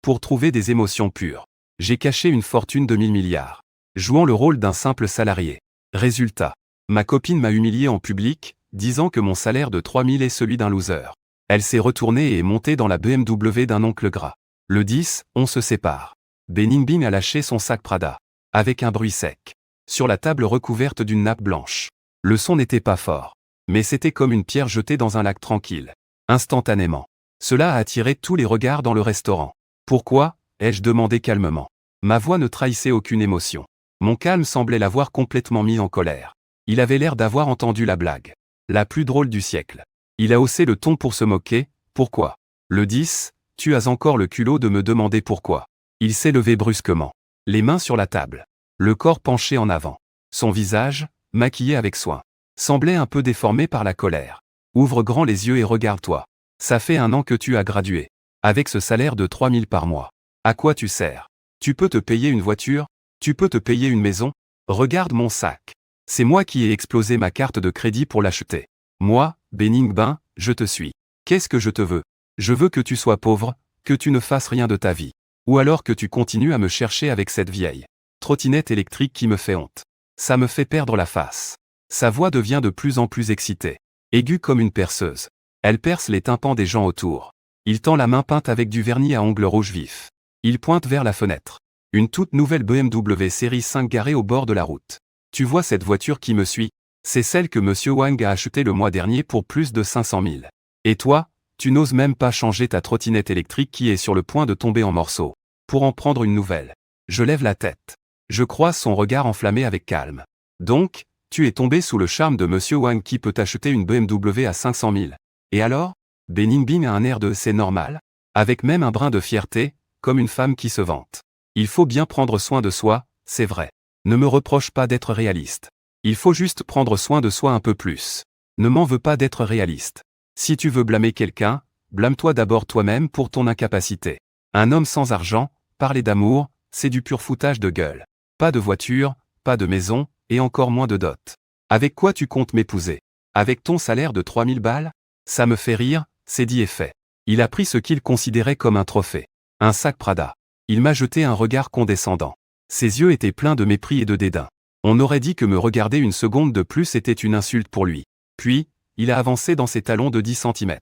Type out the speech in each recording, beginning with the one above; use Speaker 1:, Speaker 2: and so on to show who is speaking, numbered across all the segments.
Speaker 1: pour trouver des émotions pures. J'ai caché une fortune de 1000 milliards, jouant le rôle d'un simple salarié. Résultat, ma copine m'a humilié en public, disant que mon salaire de 3000 est celui d'un loser. Elle s'est retournée et est montée dans la BMW d'un oncle gras. Le 10, on se sépare. Beningbing a lâché son sac Prada, avec un bruit sec, sur la table recouverte d'une nappe blanche. Le son n'était pas fort, mais c'était comme une pierre jetée dans un lac tranquille. Instantanément. Cela a attiré tous les regards dans le restaurant. Pourquoi ? Ai-je demandé calmement. Ma voix ne trahissait aucune émotion. Mon calme semblait l'avoir complètement mis en colère. Il avait l'air d'avoir entendu la blague. La plus drôle du siècle. Il a haussé le ton pour se moquer. Pourquoi ? Le 10, tu as encore le culot de me demander pourquoi. Il s'est levé brusquement. Les mains sur la table. Le corps penché en avant. Son visage, maquillé avec soin, semblait un peu déformé par la colère. Ouvre grand les yeux et regarde-toi. Ça fait 1 an que tu as gradué. Avec ce salaire de 3000 par mois. À quoi tu sers ? Tu peux te payer une voiture ? Tu peux te payer une maison ? Regarde mon sac. C'est moi qui ai explosé ma carte de crédit pour l'acheter. Moi, Beningbing, je te suis. Qu'est-ce que je te veux ? Je veux que tu sois pauvre, que tu ne fasses rien de ta vie. Ou alors que tu continues à me chercher avec cette vieille trottinette électrique qui me fait honte. Ça me fait perdre la face. Sa voix devient de plus en plus excitée. Aiguë comme une perceuse. Elle perce les tympans des gens autour. Il tend la main peinte avec du vernis à ongles rouges vifs. Il pointe vers la fenêtre. Une toute nouvelle BMW série 5 garée au bord de la route. Tu vois cette voiture qui me suit ? C'est celle que Monsieur Wang a achetée le mois dernier pour plus de 500 000. Et toi, tu n'oses même pas changer ta trottinette électrique qui est sur le point de tomber en morceaux. Pour en prendre une nouvelle. Je lève la tête. Je croise son regard enflammé avec calme. Donc, tu es tombé sous le charme de Monsieur Wang qui peut acheter une BMW à 500 000. Et alors ? Beningbing a un air de « c'est normal », avec même un brin de fierté, comme une femme qui se vante. Il faut bien prendre soin de soi, c'est vrai. Ne me reproche pas d'être réaliste. Il faut juste prendre soin de soi un peu plus. Ne m'en veux pas d'être réaliste. Si tu veux blâmer quelqu'un, blâme-toi d'abord toi-même pour ton incapacité. Un homme sans argent, parler d'amour, c'est du pur foutage de gueule. Pas de voiture, pas de maison, et encore moins de dot. Avec quoi tu comptes m'épouser ? Avec ton salaire de 3000 balles ? Ça me fait rire, c'est dit et fait. Il a pris ce qu'il considérait comme un trophée. Un sac Prada. Il m'a jeté un regard condescendant. Ses yeux étaient pleins de mépris et de dédain. On aurait dit que me regarder une seconde de plus était une insulte pour lui. Puis, il a avancé dans ses talons de 10 cm.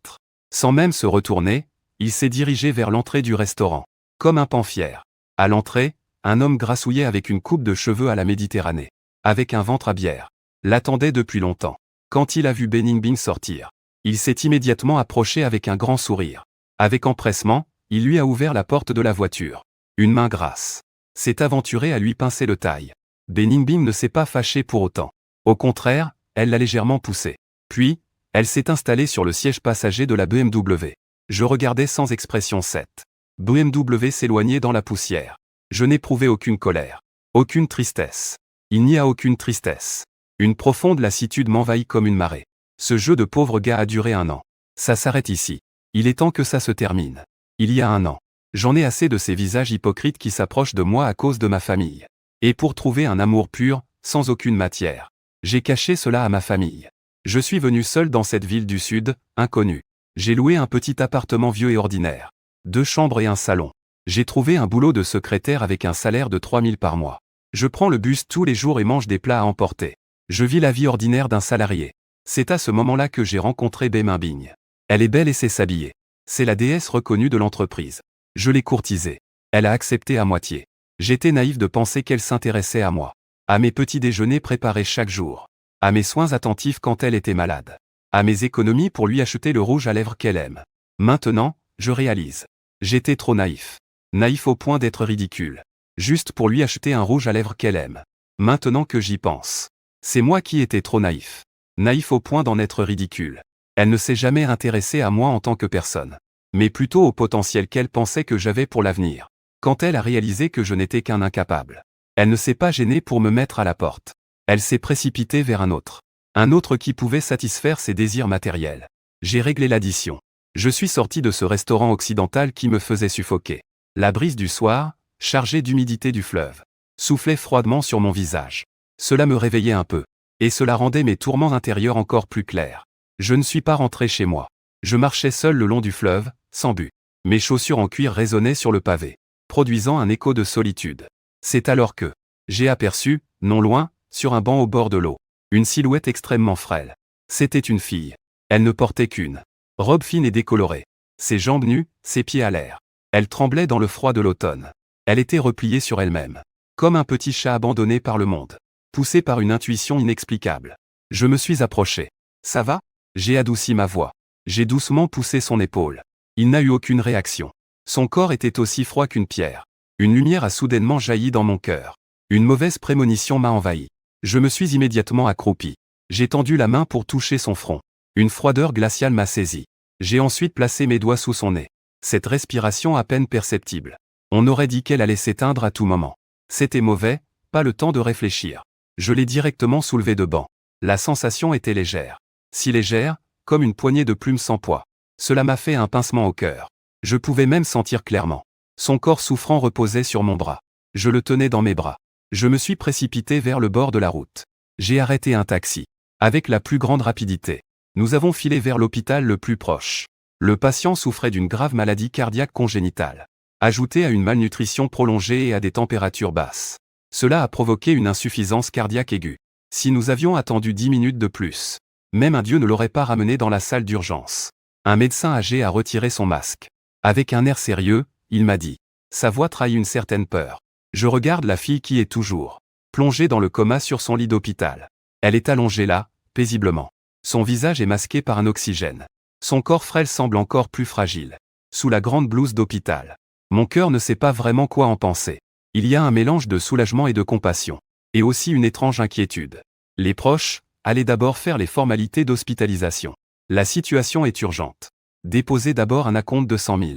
Speaker 1: Sans même se retourner, il s'est dirigé vers l'entrée du restaurant. Comme un pan fier. À l'entrée, un homme grassouillet avec une coupe de cheveux à la Méditerranée, avec un ventre à bière, l'attendait depuis longtemps. Quand il a vu Beningbing sortir, il s'est immédiatement approché avec un grand sourire. Avec empressement, il lui a ouvert la porte de la voiture. Une main grasse s'est aventurée à lui pincer le taille. Beningbing ne s'est pas fâché pour autant. Au contraire, elle l'a légèrement poussé. Puis, elle s'est installée sur le siège passager de la BMW. Je regardais sans expression cette BMW s'éloigner dans la poussière. Je n'éprouvais aucune colère, aucune tristesse. Il n'y a aucune tristesse. Une profonde lassitude m'envahit comme une marée. Ce jeu de pauvre gars a duré 1 an. Ça s'arrête ici. Il est temps que ça se termine. Il y a 1 an. J'en ai assez de ces visages hypocrites qui s'approchent de moi à cause de ma famille. Et pour trouver un amour pur, sans aucune matière, j'ai caché cela à ma famille. Je suis venu seul dans cette ville du Sud, inconnue. J'ai loué un petit appartement vieux et ordinaire. 2 chambres et un salon. J'ai trouvé un boulot de secrétaire avec un salaire de 3000 par mois. Je prends le bus tous les jours et mange des plats à emporter. Je vis la vie ordinaire d'un salarié. C'est à ce moment-là que j'ai rencontré Beningbing. Elle est belle et sait s'habiller. C'est la déesse reconnue de l'entreprise. Je l'ai courtisée. Elle a accepté à moitié. J'étais naïf de penser qu'elle s'intéressait à moi. À mes petits déjeuners préparés chaque jour. À mes soins attentifs quand elle était malade. À mes économies pour lui acheter le rouge à lèvres qu'elle aime. Maintenant, je réalise. J'étais trop naïf. Naïf au point d'être ridicule. Juste pour lui acheter un rouge à lèvres qu'elle aime. Maintenant que j'y pense. C'est moi qui étais trop naïf. Naïf au point d'en être ridicule. Elle ne s'est jamais intéressée à moi en tant que personne. Mais plutôt au potentiel qu'elle pensait que j'avais pour l'avenir. Quand elle a réalisé que je n'étais qu'un incapable. Elle ne s'est pas gênée pour me mettre à la porte. Elle s'est précipitée vers un autre. Un autre qui pouvait satisfaire ses désirs matériels. J'ai réglé l'addition. Je suis sorti de ce restaurant occidental qui me faisait suffoquer. La brise du soir, chargée d'humidité du fleuve, soufflait froidement sur mon visage. Cela me réveillait un peu. Et cela rendait mes tourments intérieurs encore plus clairs. Je ne suis pas rentré chez moi. Je marchais seul le long du fleuve, sans but. Mes chaussures en cuir résonnaient sur le pavé, produisant un écho de solitude. C'est alors que j'ai aperçu, non loin, sur un banc au bord de l'eau, une silhouette extrêmement frêle. C'était une fille. Elle ne portait qu'une robe fine et décolorée. Ses jambes nues, ses pieds à l'air. Elle tremblait dans le froid de l'automne. Elle était repliée sur elle-même, comme un petit chat abandonné par le monde, poussé par une intuition inexplicable. Je me suis approché. « Ça va ?» J'ai adouci ma voix. J'ai doucement poussé son épaule. Il n'a eu aucune réaction. Son corps était aussi froid qu'une pierre. Une lumière a soudainement jailli dans mon cœur. Une mauvaise prémonition m'a envahi. Je me suis immédiatement accroupi. J'ai tendu la main pour toucher son front. Une froideur glaciale m'a saisi. J'ai ensuite placé mes doigts sous son nez. Cette respiration à peine perceptible. On aurait dit qu'elle allait s'éteindre à tout moment. C'était mauvais, pas le temps de réfléchir. Je l'ai directement soulevé de banc. La sensation était légère. Si légère, comme une poignée de plumes sans poids. Cela m'a fait un pincement au cœur. Je pouvais même sentir clairement. Son corps souffrant reposait sur mon bras. Je le tenais dans mes bras. Je me suis précipité vers le bord de la route. J'ai arrêté un taxi. Avec la plus grande rapidité. Nous avons filé vers l'hôpital le plus proche. Le patient souffrait d'une grave maladie cardiaque congénitale, ajoutée à une malnutrition prolongée et à des températures basses. Cela a provoqué une insuffisance cardiaque aiguë. Si nous avions attendu 10 minutes de plus, même un dieu ne l'aurait pas ramené dans la salle d'urgence. Un médecin âgé a retiré son masque. Avec un air sérieux, il m'a dit. Sa voix trahit une certaine peur. Je regarde la fille qui est toujours plongée dans le coma sur son lit d'hôpital. Elle est allongée là, paisiblement. Son visage est masqué par un oxygène. Son corps frêle semble encore plus fragile. Sous la grande blouse d'hôpital. Mon cœur ne sait pas vraiment quoi en penser. Il y a un mélange de soulagement et de compassion. Et aussi une étrange inquiétude. Les proches, allez d'abord faire les formalités d'hospitalisation. La situation est urgente. Déposez d'abord un acompte de 100 000.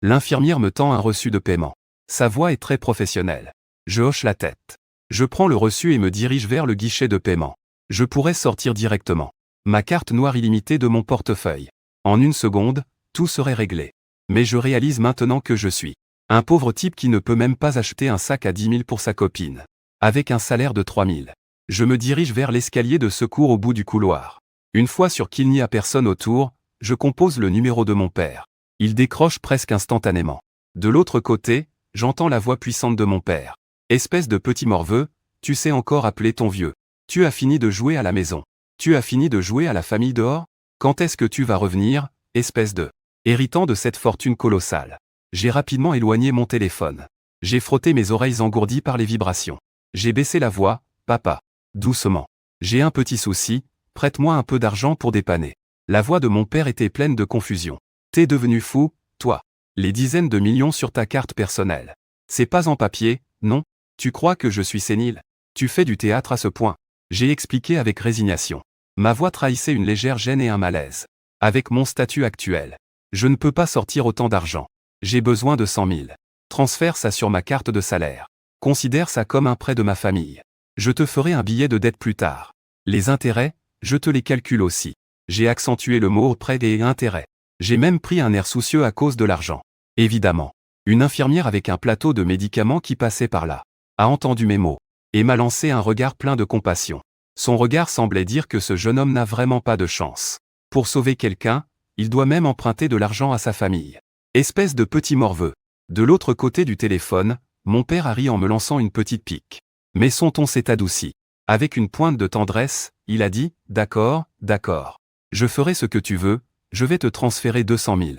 Speaker 1: L'infirmière me tend un reçu de paiement. Sa voix est très professionnelle. Je hoche la tête. Je prends le reçu et me dirige vers le guichet de paiement. Je pourrais sortir directement. Ma carte noire illimitée de mon portefeuille. En une seconde, tout serait réglé. Mais je réalise maintenant que je suis un pauvre type qui ne peut même pas acheter un sac à 10 000 pour sa copine. Avec un salaire de 3 000. Je me dirige vers l'escalier de secours au bout du couloir. Une fois sûr qu'il n'y a personne autour, je compose le numéro de mon père. Il décroche presque instantanément. De l'autre côté, j'entends la voix puissante de mon père. Espèce de petit morveux, tu sais encore appeler ton vieux. Tu as fini de jouer à la maison. Tu as fini de jouer à la famille dehors? Quand est-ce que tu vas revenir, espèce de héritant de cette fortune colossale? J'ai rapidement éloigné mon téléphone. J'ai frotté mes oreilles engourdies par les vibrations. J'ai baissé la voix, papa. Doucement. J'ai un petit souci, prête-moi un peu d'argent pour dépanner. La voix de mon père était pleine de confusion. T'es devenu fou, toi. Les dizaines de millions sur ta carte personnelle. C'est pas en papier, non? Tu crois que je suis sénile? Tu fais du théâtre à ce point. J'ai expliqué avec résignation. Ma voix trahissait une légère gêne et un malaise. Avec mon statut actuel, je ne peux pas sortir autant d'argent. J'ai besoin de 100 000. Transfère ça sur ma carte de salaire. Considère ça comme un prêt de ma famille. Je te ferai un billet de dette plus tard. Les intérêts, je te les calcule aussi. J'ai accentué le mot prêt et intérêt. J'ai même pris un air soucieux à cause de l'argent. Évidemment. Une infirmière avec un plateau de médicaments qui passait par là a entendu mes mots et m'a lancé un regard plein de compassion. Son regard semblait dire que ce jeune homme n'a vraiment pas de chance. Pour sauver quelqu'un, il doit même emprunter de l'argent à sa famille. Espèce de petit morveux. De l'autre côté du téléphone, mon père a ri en me lançant une petite pique. Mais son ton s'est adouci. Avec une pointe de tendresse, il a dit « D'accord, d'accord. Je ferai ce que tu veux, je vais te transférer 200 000.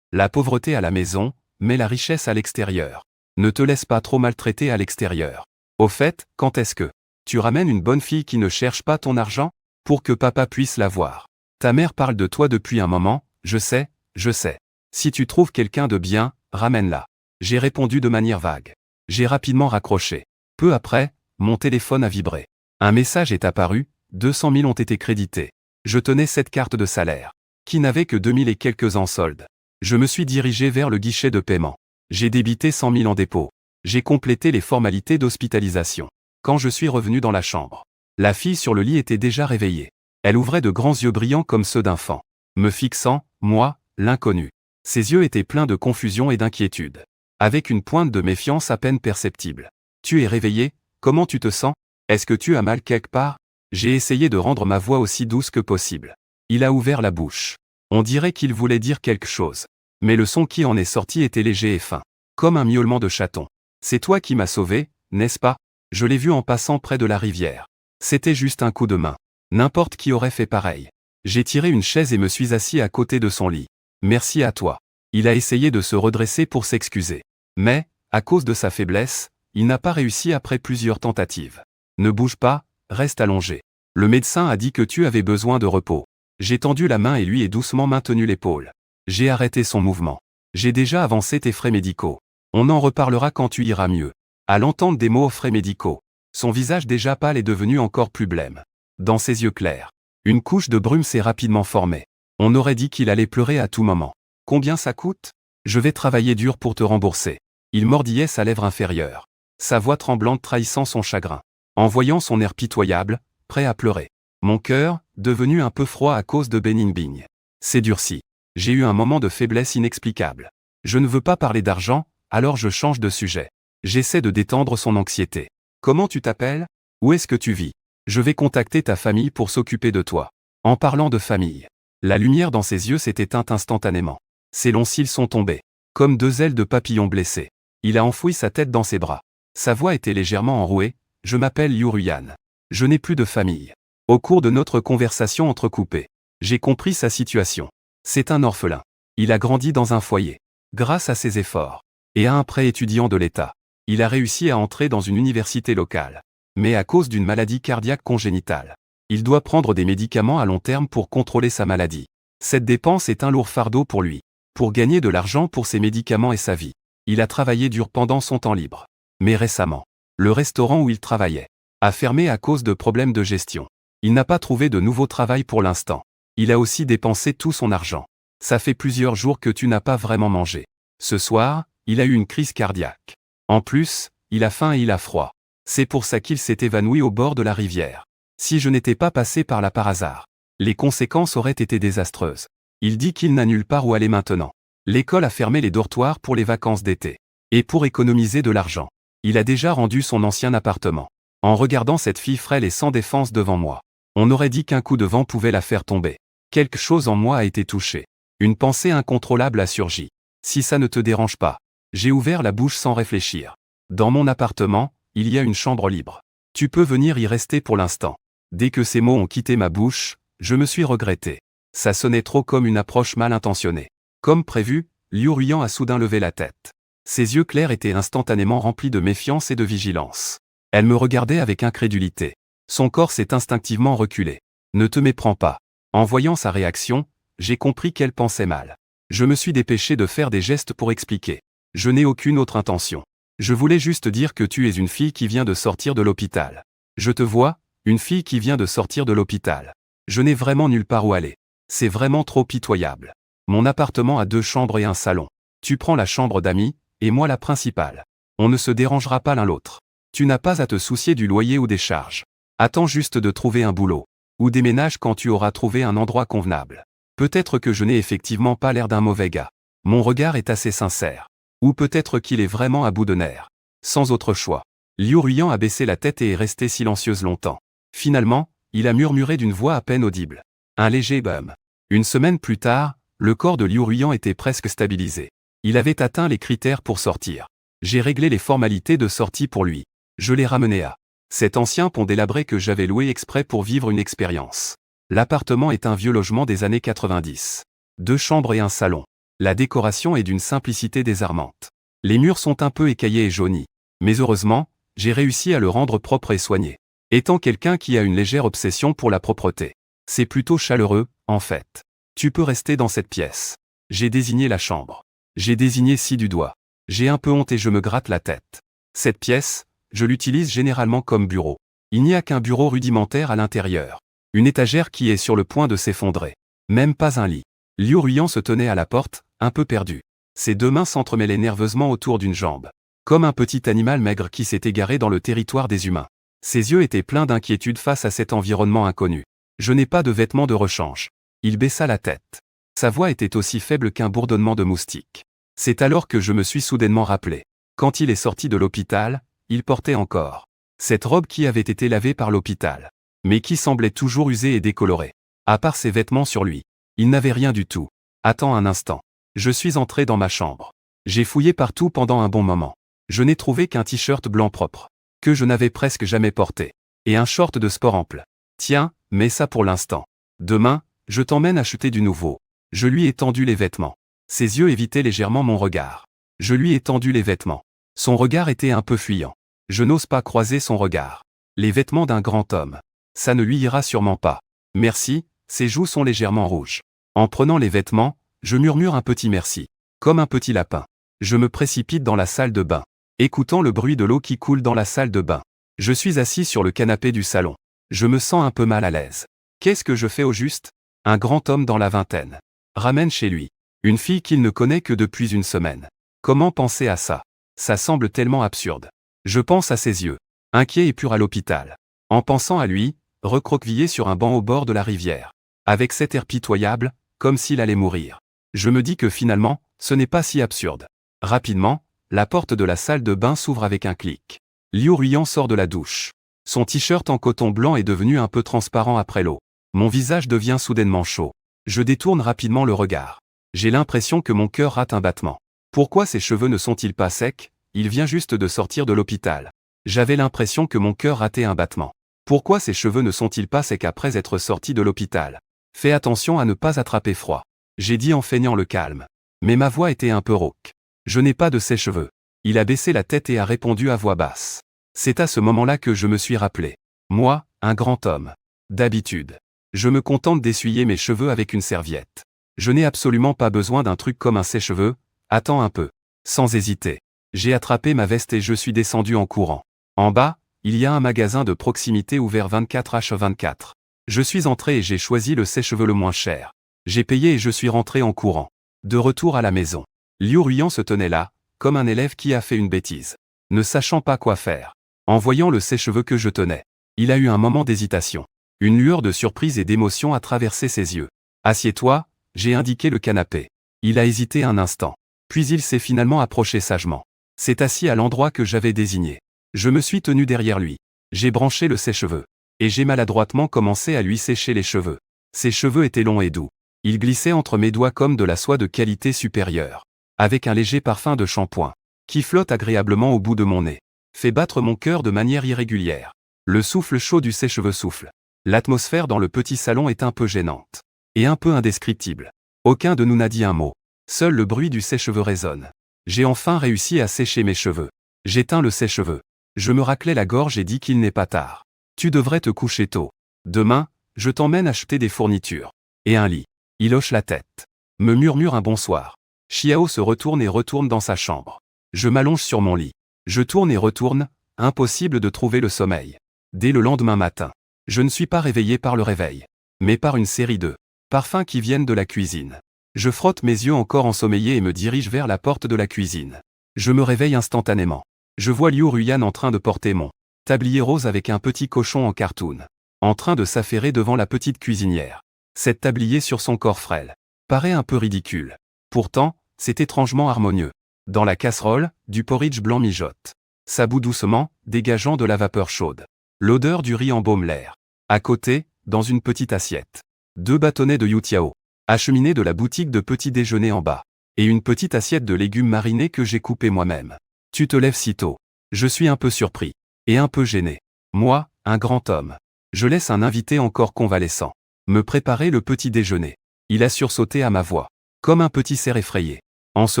Speaker 1: La pauvreté à la maison, mais la richesse à l'extérieur. Ne te laisse pas trop maltraiter à l'extérieur. Au fait, quand est-ce que tu ramènes une bonne fille qui ne cherche pas ton argent, pour que papa puisse l'avoir? Ta mère parle de toi depuis un moment, je sais, je sais. Si tu trouves quelqu'un de bien, ramène-la. » J'ai répondu de manière vague. J'ai rapidement raccroché. Peu après, mon téléphone a vibré. Un message est apparu, 200 000 ont été crédités. Je tenais cette carte de salaire, qui n'avait que 2 000 et quelques en solde. Je me suis dirigé vers le guichet de paiement. J'ai débité 100 000 en dépôt. J'ai complété les formalités d'hospitalisation. Quand je suis revenu dans la chambre, la fille sur le lit était déjà réveillée. Elle ouvrait de grands yeux brillants comme ceux d'un fan, me fixant, moi, l'inconnu. Ses yeux étaient pleins de confusion et d'inquiétude, avec une pointe de méfiance à peine perceptible. « Tu es réveillé? Comment tu te sens? Est-ce que tu as mal quelque part ?» J'ai essayé de rendre ma voix aussi douce que possible. Il a ouvert la bouche. On dirait qu'il voulait dire quelque chose. Mais le son qui en est sorti était léger et fin. Comme un miaulement de chaton. C'est toi qui m'as sauvé, n'est-ce pas? Je l'ai vu en passant près de la rivière. C'était juste un coup de main. N'importe qui aurait fait pareil. J'ai tiré une chaise et me suis assis à côté de son lit. Merci à toi. Il a essayé de se redresser pour s'excuser. Mais, à cause de sa faiblesse, il n'a pas réussi après plusieurs tentatives. Ne bouge pas, reste allongé. Le médecin a dit que tu avais besoin de repos. J'ai tendu la main et lui ai doucement maintenu l'épaule. J'ai arrêté son mouvement. J'ai déjà avancé tes frais médicaux. On en reparlera quand tu iras mieux. À l'entente des mots frais médicaux, son visage déjà pâle est devenu encore plus blême. Dans ses yeux clairs, une couche de brume s'est rapidement formée. On aurait dit qu'il allait pleurer à tout moment. Combien ça coûte? Je vais travailler dur pour te rembourser. Il mordillait sa lèvre inférieure. Sa voix tremblante trahissant son chagrin. En voyant son air pitoyable, prêt à pleurer. Mon cœur, devenu un peu froid à cause de Beningbing, s'est durci. J'ai eu un moment de faiblesse inexplicable. Je ne veux pas parler d'argent, alors je change de sujet. J'essaie de détendre son anxiété. Comment tu t'appelles? Où est-ce que tu vis? Je vais contacter ta famille pour s'occuper de toi. En parlant de famille, la lumière dans ses yeux s'est éteinte instantanément. Ses longs cils sont tombés, comme deux ailes de papillon blessées. Il a enfoui sa tête dans ses bras. Sa voix était légèrement enrouée. Je m'appelle Liu Ruyan. Je n'ai plus de famille. Au cours de notre conversation entrecoupée, j'ai compris sa situation. C'est un orphelin. Il a grandi dans un foyer. Grâce à ses efforts et à un prêt étudiant de l'État, il a réussi à entrer dans une université locale. Mais à cause d'une maladie cardiaque congénitale, il doit prendre des médicaments à long terme pour contrôler sa maladie. Cette dépense est un lourd fardeau pour lui. Pour gagner de l'argent pour ses médicaments et sa vie, il a travaillé dur pendant son temps libre. Mais récemment, le restaurant où il travaillait a fermé à cause de problèmes de gestion. Il n'a pas trouvé de nouveau travail pour l'instant. Il a aussi dépensé tout son argent. Ça fait plusieurs jours que tu n'as pas vraiment mangé. Ce soir, il a eu une crise cardiaque. En plus, il a faim et il a froid. C'est pour ça qu'il s'est évanoui au bord de la rivière. Si je n'étais pas passé par là par hasard, les conséquences auraient été désastreuses. Il dit qu'il n'a nulle part où aller maintenant. L'école a fermé les dortoirs pour les vacances d'été. Et pour économiser de l'argent, il a déjà rendu son ancien appartement. En regardant cette fille frêle et sans défense devant moi, on aurait dit qu'un coup de vent pouvait la faire tomber. Quelque chose en moi a été touché. Une pensée incontrôlable a surgi. Si ça ne te dérange pas. J'ai ouvert la bouche sans réfléchir. Dans mon appartement, il y a une chambre libre. Tu peux venir y rester pour l'instant. Dès que ces mots ont quitté ma bouche, je me suis regretté. Ça sonnait trop comme une approche mal intentionnée. Comme prévu, Liu Ruyan a soudain levé la tête. Ses yeux clairs étaient instantanément remplis de méfiance et de vigilance. Elle me regardait avec incrédulité. Son corps s'est instinctivement reculé. Ne te méprends pas. En voyant sa réaction, j'ai compris qu'elle pensait mal. Je me suis dépêché de faire des gestes pour expliquer. Je n'ai aucune autre intention. Je voulais juste dire que tu es une fille qui vient de sortir de l'hôpital. Je te vois, une fille qui vient de sortir de l'hôpital. Je n'ai vraiment nulle part où aller. C'est vraiment trop pitoyable. Mon appartement a 2 chambres et un salon. Tu prends la chambre d'amis, et moi la principale. On ne se dérangera pas l'un l'autre. Tu n'as pas à te soucier du loyer ou des charges. Attends juste de trouver un boulot. Ou déménage quand tu auras trouvé un endroit convenable. Peut-être que je n'ai effectivement pas l'air d'un mauvais gars. Mon regard est assez sincère. Ou peut-être qu'il est vraiment à bout de nerfs. Sans autre choix. Liu Ruyan a baissé la tête et est restée silencieuse longtemps. Finalement, il a murmuré d'une voix à peine audible. Un léger bum. Une semaine plus tard, le corps de Liu Ruyan était presque stabilisé. Il avait atteint les critères pour sortir. J'ai réglé les formalités de sortie pour lui. Je l'ai ramené à cet ancien pont délabré que j'avais loué exprès pour vivre une expérience. L'appartement est un vieux logement des années 90. 2 chambres et un salon. La décoration est d'une simplicité désarmante. Les murs sont un peu écaillés et jaunis. Mais heureusement, j'ai réussi à le rendre propre et soigné. Étant quelqu'un qui a une légère obsession pour la propreté. C'est plutôt chaleureux, en fait. Tu peux rester dans cette pièce. J'ai désigné la chambre. J'ai désigné ci du doigt. J'ai un peu honte et je me gratte la tête. Cette pièce, je l'utilise généralement comme bureau. Il n'y a qu'un bureau rudimentaire à l'intérieur. Une étagère qui est sur le point de s'effondrer. Même pas un lit. Liu Ruyan se tenait à la porte, un peu perdu. Ses 2 mains s'entremêlaient nerveusement autour d'une jambe. Comme un petit animal maigre qui s'est égaré dans le territoire des humains. Ses yeux étaient pleins d'inquiétude face à cet environnement inconnu. Je n'ai pas de vêtements de rechange. Il baissa la tête. Sa voix était aussi faible qu'un bourdonnement de moustique. C'est alors que je me suis soudainement rappelé. Quand il est sorti de l'hôpital, il portait encore cette robe qui avait été lavée par l'hôpital, mais qui semblait toujours usée et décolorée. À part ses vêtements sur lui, il n'avait rien du tout. Attends un instant. Je suis entré dans ma chambre. J'ai fouillé partout pendant un bon moment. Je n'ai trouvé qu'un t-shirt blanc propre, que je n'avais presque jamais porté, et un short de sport ample. Tiens, mets ça pour l'instant. Demain, je t'emmène acheter du nouveau. Je lui ai tendu les vêtements. Ses yeux évitaient légèrement mon regard. Je lui ai tendu les vêtements. Son regard était un peu fuyant. Je n'ose pas croiser son regard. Les vêtements d'un grand homme. Ça ne lui ira sûrement pas. Merci, ses joues sont légèrement rouges. En prenant les vêtements, je murmure un petit merci. Comme un petit lapin. Je me précipite dans la salle de bain. Écoutant le bruit de l'eau qui coule dans la salle de bain. Je suis assis sur le canapé du salon. Je me sens un peu mal à l'aise. Qu'est-ce que je fais au juste? Un grand homme dans la vingtaine ramène chez lui une fille qu'il ne connaît que depuis une semaine. Comment penser à ça? Ça semble tellement absurde. Je pense à ses yeux, inquiets et purs à l'hôpital. En pensant à lui, recroquevillé sur un banc au bord de la rivière, avec cet air pitoyable, comme s'il allait mourir. Je me dis que finalement, ce n'est pas si absurde. Rapidement, la porte de la salle de bain s'ouvre avec un clic. Liu Ruiyan sort de la douche. Son t-shirt en coton blanc est devenu un peu transparent après l'eau. Mon visage devient soudainement chaud. Je détourne rapidement le regard. J'ai l'impression que mon cœur rate un battement. Pourquoi ses cheveux ne sont-ils pas secs? Il vient juste de sortir de l'hôpital. J'avais l'impression que mon cœur ratait un battement. Pourquoi ses cheveux ne sont-ils pas secs après être sortis de l'hôpital? Fais attention à ne pas attraper froid. J'ai dit en feignant le calme. Mais ma voix était un peu rauque. Je n'ai pas de sèche-cheveux. Il a baissé la tête et a répondu à voix basse. C'est à ce moment-là que je me suis rappelé. Moi, un grand homme. D'habitude, je me contente d'essuyer mes cheveux avec une serviette. Je n'ai absolument pas besoin d'un truc comme un sèche-cheveux. Attends un peu. Sans hésiter, j'ai attrapé ma veste et je suis descendu en courant. En bas, il y a un magasin de proximité ouvert 24h24. Je suis entré et j'ai choisi le sèche-cheveux le moins cher. J'ai payé et je suis rentré en courant. De retour à la maison, Liu Ruiyan se tenait là, comme un élève qui a fait une bêtise, ne sachant pas quoi faire. En voyant le sèche-cheveux que je tenais, il a eu un moment d'hésitation. Une lueur de surprise et d'émotion a traversé ses yeux. Assieds-toi, j'ai indiqué le canapé. Il a hésité un instant. Puis il s'est finalement approché sagement. S'est assis à l'endroit que j'avais désigné. Je me suis tenu derrière lui. J'ai branché le sèche-cheveux. Et j'ai maladroitement commencé à lui sécher les cheveux. Ses cheveux étaient longs et doux. Ils glissaient entre mes doigts comme de la soie de qualité supérieure. Avec un léger parfum de shampoing. Qui flotte agréablement au bout de mon nez. Fait battre mon cœur de manière irrégulière. Le souffle chaud du sèche-cheveux souffle. L'atmosphère dans le petit salon est un peu gênante. Et un peu indescriptible. Aucun de nous n'a dit un mot. Seul le bruit du sèche-cheveux résonne. J'ai enfin réussi à sécher mes cheveux. J'éteins le sèche-cheveux. Je me raclais la gorge et dis qu'il n'est pas tard. Tu devrais te coucher tôt. Demain, je t'emmène acheter des fournitures. Et un lit. Il hoche la tête. Me murmure un bonsoir. Xiao se retourne et retourne dans sa chambre. Je m'allonge sur mon lit. Je tourne et retourne, impossible de trouver le sommeil. Dès le lendemain matin, je ne suis pas réveillé par le réveil, mais par une série de parfums qui viennent de la cuisine. Je frotte mes yeux encore ensommeillés et me dirige vers la porte de la cuisine. Je me réveille instantanément. Je vois Liu Ruiyan en train de porter mon tablier rose avec un petit cochon en cartoon, en train de s'affairer devant la petite cuisinière. Cette tablier sur son corps frêle paraît un peu ridicule. Pourtant, c'est étrangement harmonieux. Dans la casserole, du porridge blanc mijote. Ça bout doucement, dégageant de la vapeur chaude. L'odeur du riz embaume l'air. À côté, dans une petite assiette, 2 bâtonnets de youtiao, acheminés de la boutique de petit déjeuner en bas, et une petite assiette de légumes marinés que j'ai coupés moi-même. Tu te lèves si tôt. Je suis un peu surpris. Et un peu gêné. Moi, un grand homme. Je laisse un invité encore convalescent me préparer le petit déjeuner. Il a sursauté à ma voix. Comme un petit cerf effrayé. En se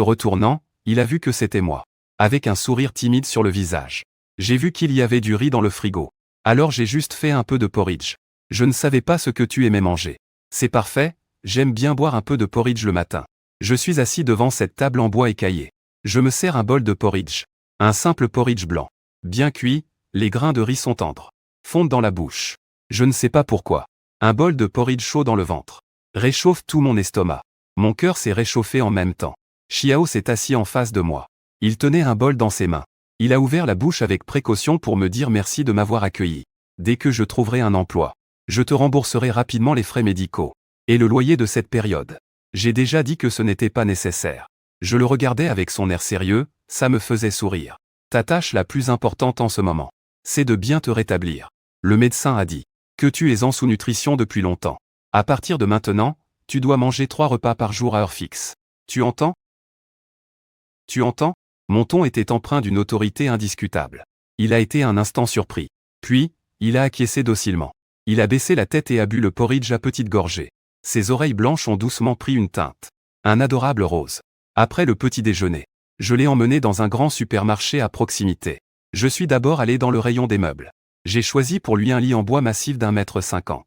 Speaker 1: retournant, il a vu que c'était moi. Avec un sourire timide sur le visage. J'ai vu qu'il y avait du riz dans le frigo. Alors j'ai juste fait un peu de porridge. Je ne savais pas ce que tu aimais manger. C'est parfait, j'aime bien boire un peu de porridge le matin. Je suis assis devant cette table en bois écaillé. Je me sers un bol de porridge. Un simple porridge blanc. Bien cuit, les grains de riz sont tendres. Fondent dans la bouche. Je ne sais pas pourquoi. Un bol de porridge chaud dans le ventre. Réchauffe tout mon estomac. Mon cœur s'est réchauffé en même temps. Xiao s'est assis en face de moi. Il tenait un bol dans ses mains. Il a ouvert la bouche avec précaution pour me dire merci de m'avoir accueilli. Dès que je trouverai un emploi, je te rembourserai rapidement les frais médicaux. Et le loyer de cette période. J'ai déjà dit que ce n'était pas nécessaire. Je le regardais avec son air sérieux, ça me faisait sourire. Ta tâche la plus importante en ce moment, c'est de bien te rétablir. Le médecin a dit que tu es en sous-nutrition depuis longtemps. À partir de maintenant, tu dois manger 3 repas par jour à heure fixe. Tu entends? Tu entends? Mon ton était empreint d'une autorité indiscutable. Il a été un instant surpris. Puis, il a acquiescé docilement. Il a baissé la tête et a bu le porridge à petites gorgées. Ses oreilles blanches ont doucement pris une teinte. Un adorable rose. Après le petit déjeuner, je l'ai emmené dans un grand supermarché à proximité. Je suis d'abord allé dans le rayon des meubles. J'ai choisi pour lui un lit en bois massif d'1,50 m.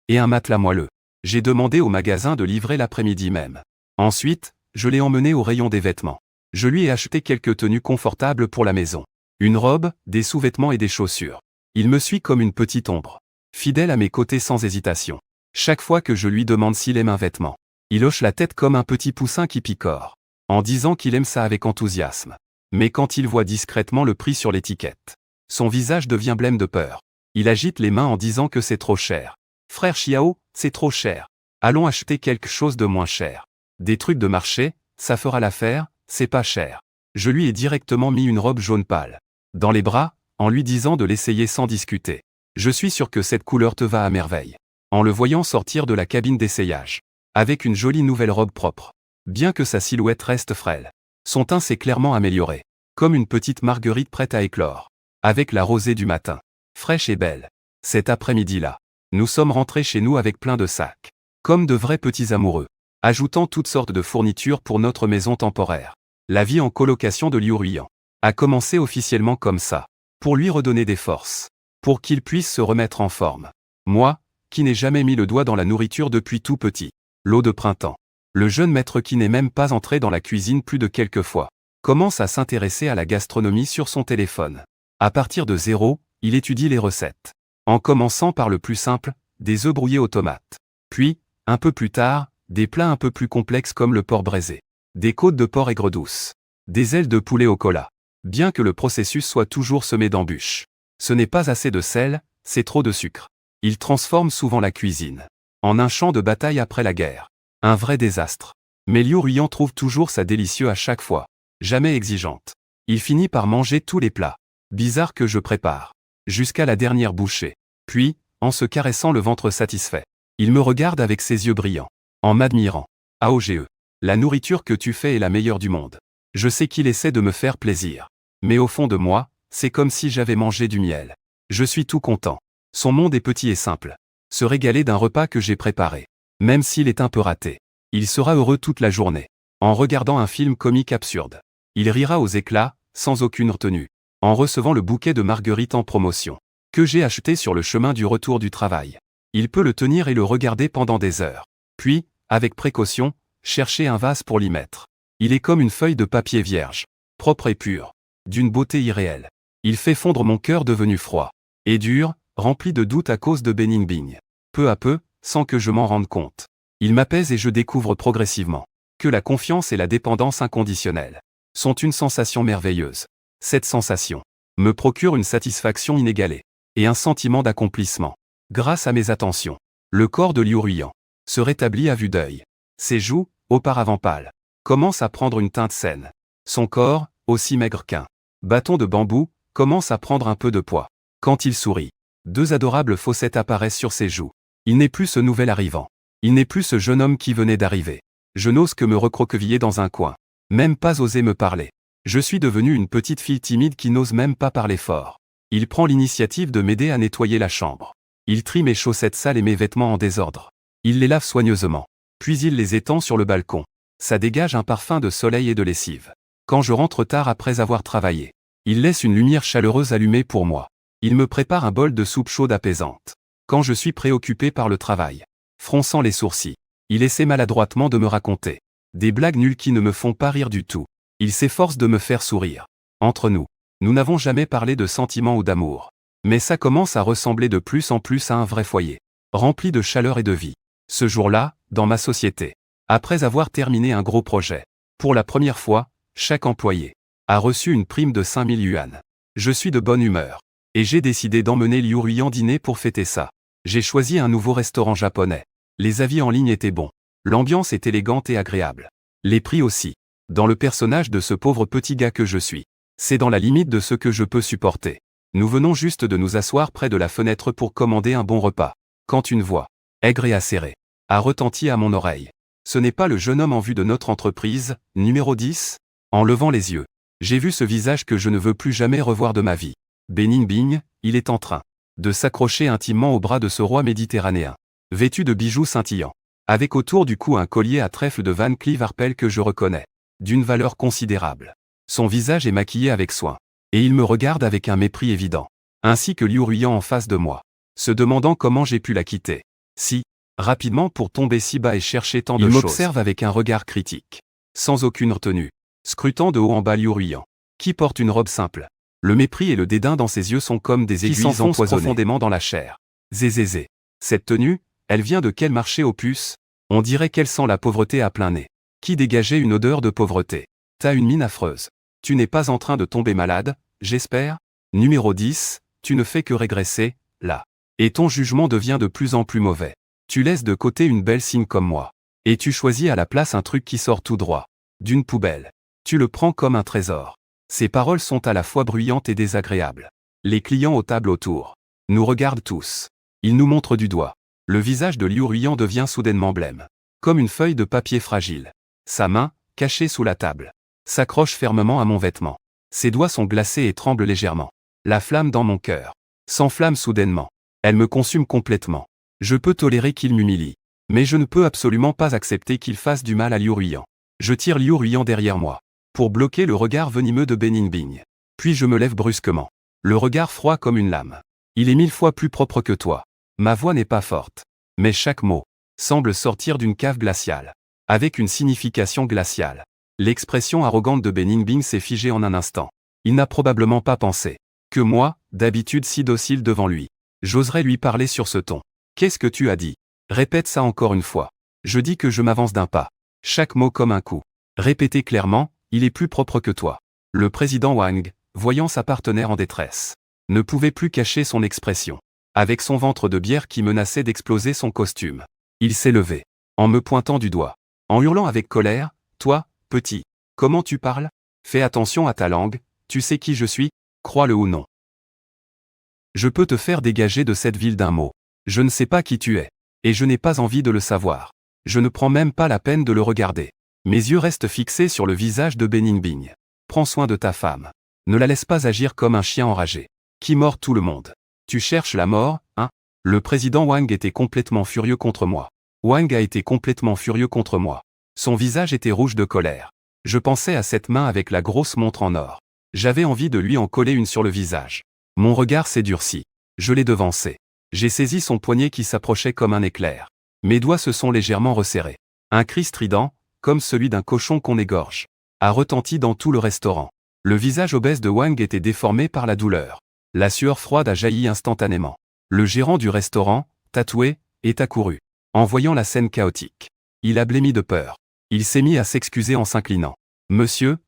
Speaker 1: Et un matelas moelleux. J'ai demandé au magasin de livrer l'après-midi même. Ensuite, je l'ai emmené au rayon des vêtements. Je lui ai acheté quelques tenues confortables pour la maison. Une robe, des sous-vêtements et des chaussures. Il me suit comme une petite ombre. Fidèle à mes côtés sans hésitation. Chaque fois que je lui demande s'il aime un vêtement, il hoche la tête comme un petit poussin qui picore, en disant qu'il aime ça avec enthousiasme. Mais quand il voit discrètement le prix sur l'étiquette, son visage devient blême de peur. Il agite les mains en disant que c'est trop cher. Frère Chiao, c'est trop cher. Allons acheter quelque chose de moins cher. Des trucs de marché, ça fera l'affaire, c'est pas cher. Je lui ai directement mis une robe jaune pâle dans les bras, en lui disant de l'essayer sans discuter. Je suis sûr que cette couleur te va à merveille. En le voyant sortir de la cabine d'essayage, avec une jolie nouvelle robe propre, bien que sa silhouette reste frêle, son teint s'est clairement amélioré, comme une petite marguerite prête à éclore, avec la rosée du matin, fraîche et belle. Cet après-midi-là, nous sommes rentrés chez nous avec plein de sacs, comme de vrais petits amoureux, ajoutant toutes sortes de fournitures pour notre maison temporaire. La vie en colocation de Liu Ruiyan a commencé officiellement comme ça, pour lui redonner des forces, pour qu'il puisse se remettre en forme. Moi, qui n'ai jamais mis le doigt dans la nourriture depuis tout petit, l'eau de printemps. Le jeune maître qui n'est même pas entré dans la cuisine plus de quelques fois, commence à s'intéresser à la gastronomie sur son téléphone. À partir de 0, il étudie les recettes. En commençant par le plus simple, des œufs brouillés aux tomates. Puis, un peu plus tard, des plats un peu plus complexes comme le porc braisé, des côtes de porc aigre douce, des ailes de poulet au cola. Bien que le processus soit toujours semé d'embûches. Ce n'est pas assez de sel, c'est trop de sucre. Il transforme souvent la cuisine en un champ de bataille après la guerre. Un vrai désastre. Mais Liu Ruiyan trouve toujours ça délicieux à chaque fois. Jamais exigeante. Il finit par manger tous les plats bizarres que je prépare, jusqu'à la dernière bouchée. Puis, en se caressant le ventre satisfait, il me regarde avec ses yeux brillants, en m'admirant. AOGE. La nourriture que tu fais est la meilleure du monde. Je sais qu'il essaie de me faire plaisir. Mais au fond de moi, c'est comme si j'avais mangé du miel. Je suis tout content. Son monde est petit et simple. Se régaler d'un repas que j'ai préparé. Même s'il est un peu raté. Il sera heureux toute la journée. En regardant un film comique absurde. Il rira aux éclats, sans aucune retenue. En recevant le bouquet de marguerites en promotion, que j'ai acheté sur le chemin du retour du travail. Il peut le tenir et le regarder pendant des heures. Puis, avec précaution, chercher un vase pour l'y mettre. Il est comme une feuille de papier vierge, propre et pure. D'une beauté irréelle. Il fait fondre mon cœur devenu froid et dur, rempli de doutes à cause de Bening Bing. Peu à peu, sans que je m'en rende compte, il m'apaise et je découvre progressivement que la confiance et la dépendance inconditionnelle sont une sensation merveilleuse. Cette sensation me procure une satisfaction inégalée et un sentiment d'accomplissement. Grâce à mes attentions, le corps de Liu Ruiyan se rétablit à vue d'œil. Ses joues, auparavant pâles, commencent à prendre une teinte saine. Son corps, aussi maigre qu'un bâton de bambou, commence à prendre un peu de poids. Quand il sourit, deux adorables fossettes apparaissent sur ses joues. Il n'est plus ce nouvel arrivant. Il n'est plus ce jeune homme qui venait d'arriver. Je n'ose que me recroqueviller dans un coin. Même pas oser me parler. Je suis devenue une petite fille timide qui n'ose même pas parler fort. Il prend l'initiative de m'aider à nettoyer la chambre. Il trie mes chaussettes sales et mes vêtements en désordre. Il les lave soigneusement. Puis il les étend sur le balcon. Ça dégage un parfum de soleil et de lessive. Quand je rentre tard après avoir travaillé, il laisse une lumière chaleureuse allumée pour moi. Il me prépare un bol de soupe chaude apaisante. Quand je suis préoccupé par le travail, fronçant les sourcils, il essaie maladroitement de me raconter des blagues nulles qui ne me font pas rire du tout. Il s'efforce de me faire sourire. Entre nous, nous n'avons jamais parlé de sentiments ou d'amour. Mais ça commence à ressembler de plus en plus à un vrai foyer, rempli de chaleur et de vie. Ce jour-là, dans ma société, après avoir terminé un gros projet, pour la première fois, chaque employé a reçu une prime de 5000 yuan. Je suis de bonne humeur. Et j'ai décidé d'emmener Liu Ruiyan dîner pour fêter ça. J'ai choisi un nouveau restaurant japonais. Les avis en ligne étaient bons. L'ambiance est élégante et agréable. Les prix aussi. Dans le personnage de ce pauvre petit gars que je suis. C'est dans la limite de ce que je peux supporter. Nous venons juste de nous asseoir près de la fenêtre pour commander un bon repas. Quand une voix, aigre et acérée, a retenti à mon oreille. Ce n'est pas le jeune homme en vue de notre entreprise, numéro 10 ?» En levant les yeux, j'ai vu ce visage que je ne veux plus jamais revoir de ma vie. Bening Bing, il est en train de s'accrocher intimement au bras de ce roi méditerranéen, vêtu de bijoux scintillants, avec autour du cou un collier à trèfle de Van Cleef Arpels que je reconnais, d'une valeur considérable. Son visage est maquillé avec soin, et il me regarde avec un mépris évident, ainsi que Liu Ruiyan en face de moi, se demandant comment j'ai pu la quitter si rapidement pour tomber si bas et chercher tant de choses. Il m'observe avec un regard critique, sans aucune retenue, scrutant de haut en bas Liu Ruiyan, qui porte une robe simple. Le mépris et le dédain dans ses yeux sont comme des aiguilles empoisonnées profondément dans la chair. Zézézé. Cette tenue, elle vient de quel marché aux puces? On dirait qu'elle sent la pauvreté à plein nez. Qui dégageait une odeur de pauvreté? T'as une mine affreuse. Tu n'es pas en train de tomber malade, j'espère? Numéro 10, tu ne fais que régresser, là. Et ton jugement devient de plus en plus mauvais. Tu laisses de côté une belle cygne comme moi. Et tu choisis à la place un truc qui sort tout droit d'une poubelle. Tu le prends comme un trésor. Ces paroles sont à la fois bruyantes et désagréables. Les clients aux tables autour nous regardent tous. Ils nous montrent du doigt. Le visage de Liu Ruiyan devient soudainement blême, comme une feuille de papier fragile. Sa main, cachée sous la table, s'accroche fermement à mon vêtement. Ses doigts sont glacés et tremblent légèrement. La flamme dans mon cœur s'enflamme soudainement. Elle me consume complètement. Je peux tolérer qu'il m'humilie, mais je ne peux absolument pas accepter qu'il fasse du mal à Liu Ruiyan. Je tire Liu Ruiyan derrière moi, pour bloquer le regard venimeux de Bening Bing. Puis je me lève brusquement, le regard froid comme une lame. Il est 1000 fois plus propre que toi. Ma voix n'est pas forte, mais chaque mot semble sortir d'une cave glaciale, avec une signification glaciale. L'expression arrogante de Bening Bing s'est figée en un instant. Il n'a probablement pas pensé que moi, d'habitude si docile devant lui, j'oserais lui parler sur ce ton. Qu'est-ce que tu as dit? Répète ça encore une fois. Je dis que je m'avance d'un pas. Chaque mot comme un coup. Répétez clairement, il est plus propre que toi. Le président Wang, voyant sa partenaire en détresse, ne pouvait plus cacher son expression. Avec son ventre de bière qui menaçait d'exploser son costume, il s'est levé, en me pointant du doigt, en hurlant avec colère, « Toi, petit, comment tu parles? Fais attention à ta langue, tu sais qui je suis, crois-le ou non. Je peux te faire dégager de cette ville d'un mot. Je ne sais pas qui tu es, et je n'ai pas envie de le savoir. Je ne prends même pas la peine de le regarder. » Mes yeux restent fixés sur le visage de Bening Bing. Prends soin de ta femme. Ne la laisse pas agir comme un chien enragé, qui mord tout le monde. Tu cherches la mort, hein? Le président Wang était complètement furieux contre moi. Wang a été complètement furieux contre moi. Son visage était rouge de colère. Je pensais à cette main avec la grosse montre en or. J'avais envie de lui en coller une sur le visage. Mon regard s'est durci. Je l'ai devancé. J'ai saisi son poignet qui s'approchait comme un éclair. Mes doigts se sont légèrement resserrés. Un cri strident, comme celui d'un cochon qu'on égorge, a retenti dans tout le restaurant. Le visage obèse de Wang était déformé par la douleur. La sueur froide a jailli instantanément. Le gérant du restaurant, tatoué, est accouru. En voyant la scène chaotique, il a blêmi de peur. Il s'est mis à s'excuser en s'inclinant. « Monsieur,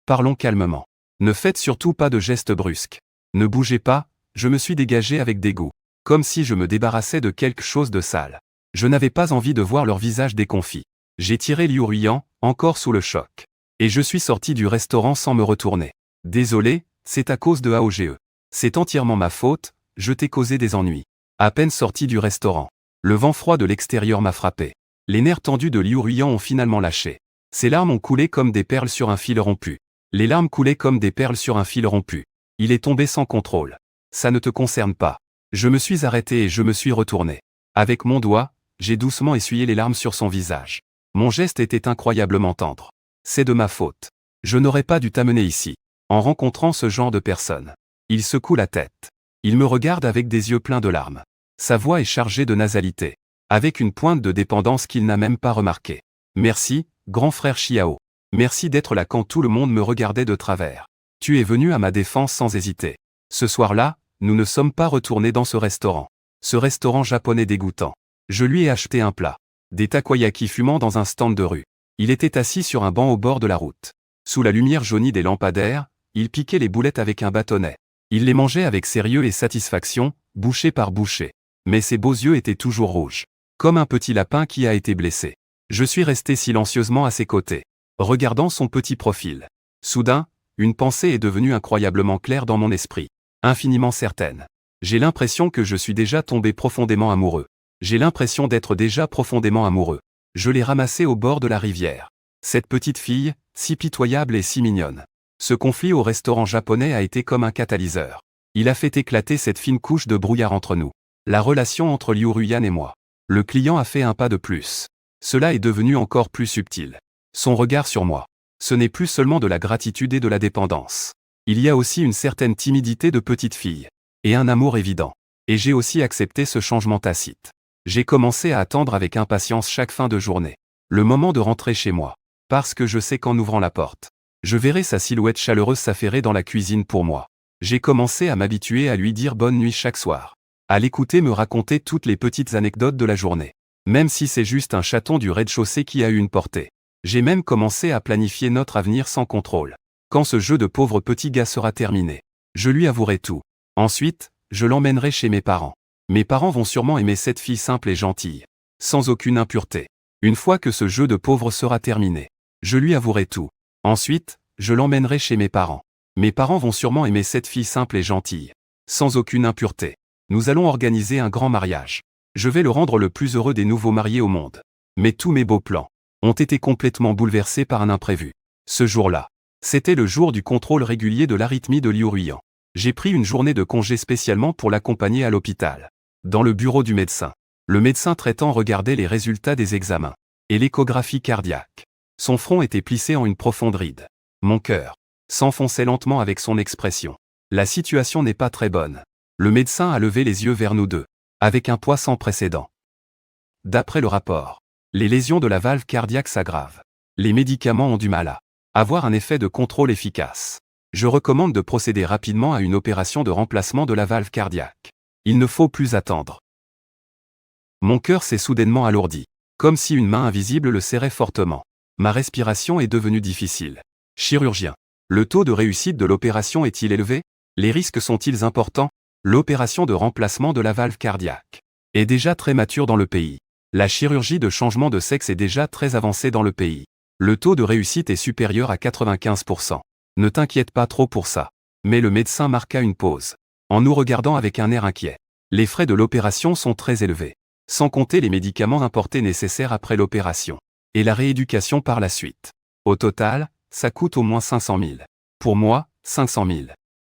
Speaker 1: parlons calmement. Ne faites surtout pas de gestes brusques. Ne bougez pas », je me suis dégagé avec dégoût, comme si je me débarrassais de quelque chose de sale. Je n'avais pas envie de voir leur visage déconfit. J'ai tiré Liu Ruiyan, encore sous le choc. Et je suis sorti du restaurant sans me retourner. Désolé, c'est à cause de AOGE. C'est entièrement ma faute, je t'ai causé des ennuis. À peine sorti du restaurant, le vent froid de l'extérieur m'a frappé. Les nerfs tendus de Liu Ruiyan ont finalement lâché. Ses larmes ont coulé comme des perles sur un fil rompu. Les larmes coulaient comme des perles sur un fil rompu. Il est tombé sans contrôle. Ça ne te concerne pas. Je me suis arrêté et je me suis retourné. Avec mon doigt, j'ai doucement essuyé les larmes sur son visage. Mon geste était incroyablement tendre. C'est de ma faute. Je n'aurais pas dû t'amener ici, en rencontrant ce genre de personne. Il secoue la tête. Il me regarde avec des yeux pleins de larmes. Sa voix est chargée de nasalité, avec une pointe de dépendance qu'il n'a même pas remarquée. Merci, grand frère Xiao. Merci d'être là quand tout le monde me regardait de travers. Tu es venu à ma défense sans hésiter. Ce soir-là, nous ne sommes pas retournés dans ce restaurant. Ce restaurant japonais dégoûtant. Je lui ai acheté un plat. Des takoyaki fumant dans un stand de rue. Il était assis sur un banc au bord de la route. Sous la lumière jaunie des lampadaires, il piquait les boulettes avec un bâtonnet. Il les mangeait avec sérieux et satisfaction, bouchée par bouchée. Mais ses beaux yeux étaient toujours rouges. Comme un petit lapin qui a été blessé. Je suis resté silencieusement à ses côtés, regardant son petit profil. Soudain, une pensée est devenue incroyablement claire dans mon esprit. Infiniment certaine. J'ai l'impression que je suis déjà tombé profondément amoureux. J'ai l'impression d'être déjà profondément amoureux. Je l'ai ramassée au bord de la rivière. Cette petite fille, si pitoyable et si mignonne. Ce conflit au restaurant japonais a été comme un catalyseur. Il a fait éclater cette fine couche de brouillard entre nous. La relation entre Liu Ruyan et moi. Le client a fait un pas de plus. Cela est devenu encore plus subtil. Son regard sur moi. Ce n'est plus seulement de la gratitude et de la dépendance. Il y a aussi une certaine timidité de petite fille. Et un amour évident. Et j'ai aussi accepté ce changement tacite. J'ai commencé à attendre avec impatience chaque fin de journée. Le moment de rentrer chez moi. Parce que je sais qu'en ouvrant la porte, je verrai sa silhouette chaleureuse s'affairer dans la cuisine pour moi. J'ai commencé à m'habituer à lui dire bonne nuit chaque soir. À l'écouter me raconter toutes les petites anecdotes de la journée. Même si c'est juste un chaton du rez-de-chaussée qui a eu une portée. J'ai même commencé à planifier notre avenir sans contrôle. Quand ce jeu de pauvre petit gars sera terminé, je lui avouerai tout. Ensuite, je l'emmènerai chez mes parents. Mes parents vont sûrement aimer cette fille simple et gentille. Sans aucune impureté. Une fois que ce jeu de pauvre sera terminé, je lui avouerai tout. Ensuite, je l'emmènerai chez mes parents. Mes parents vont sûrement aimer cette fille simple et gentille. Sans aucune impureté. Nous allons organiser un grand mariage. Je vais le rendre le plus heureux des nouveaux mariés au monde. Mais tous mes beaux plans ont été complètement bouleversés par un imprévu. Ce jour-là, c'était le jour du contrôle régulier de l'arythmie de Liu Ruyan. J'ai pris une journée de congé spécialement pour l'accompagner à l'hôpital. Dans le bureau du médecin, le médecin traitant regardait les résultats des examens et l'échographie cardiaque. Son front était plissé en une profonde ride. Mon cœur s'enfonçait lentement avec son expression. La situation n'est pas très bonne. Le médecin a levé les yeux vers nous deux, avec un poids sans précédent. D'après le rapport, les lésions de la valve cardiaque s'aggravent. Les médicaments ont du mal à avoir un effet de contrôle efficace. Je recommande de procéder rapidement à une opération de remplacement de la valve cardiaque. Il ne faut plus attendre. Mon cœur s'est soudainement alourdi, comme si une main invisible le serrait fortement. Ma respiration est devenue difficile. Chirurgien. Le taux de réussite de l'opération est-il élevé? Les risques sont-ils importants? L'opération de remplacement de la valve cardiaque est déjà très mature dans le pays. La chirurgie de changement de sexe est déjà très avancée dans le pays. Le taux de réussite est supérieur à 95%. Ne t'inquiète pas trop pour ça. Mais le médecin marqua une pause, en nous regardant avec un air inquiet. Les frais de l'opération sont très élevés, sans compter les médicaments importés nécessaires après l'opération, et la rééducation par la suite. Au total, ça coûte au moins 500 000. Pour moi, 500 000.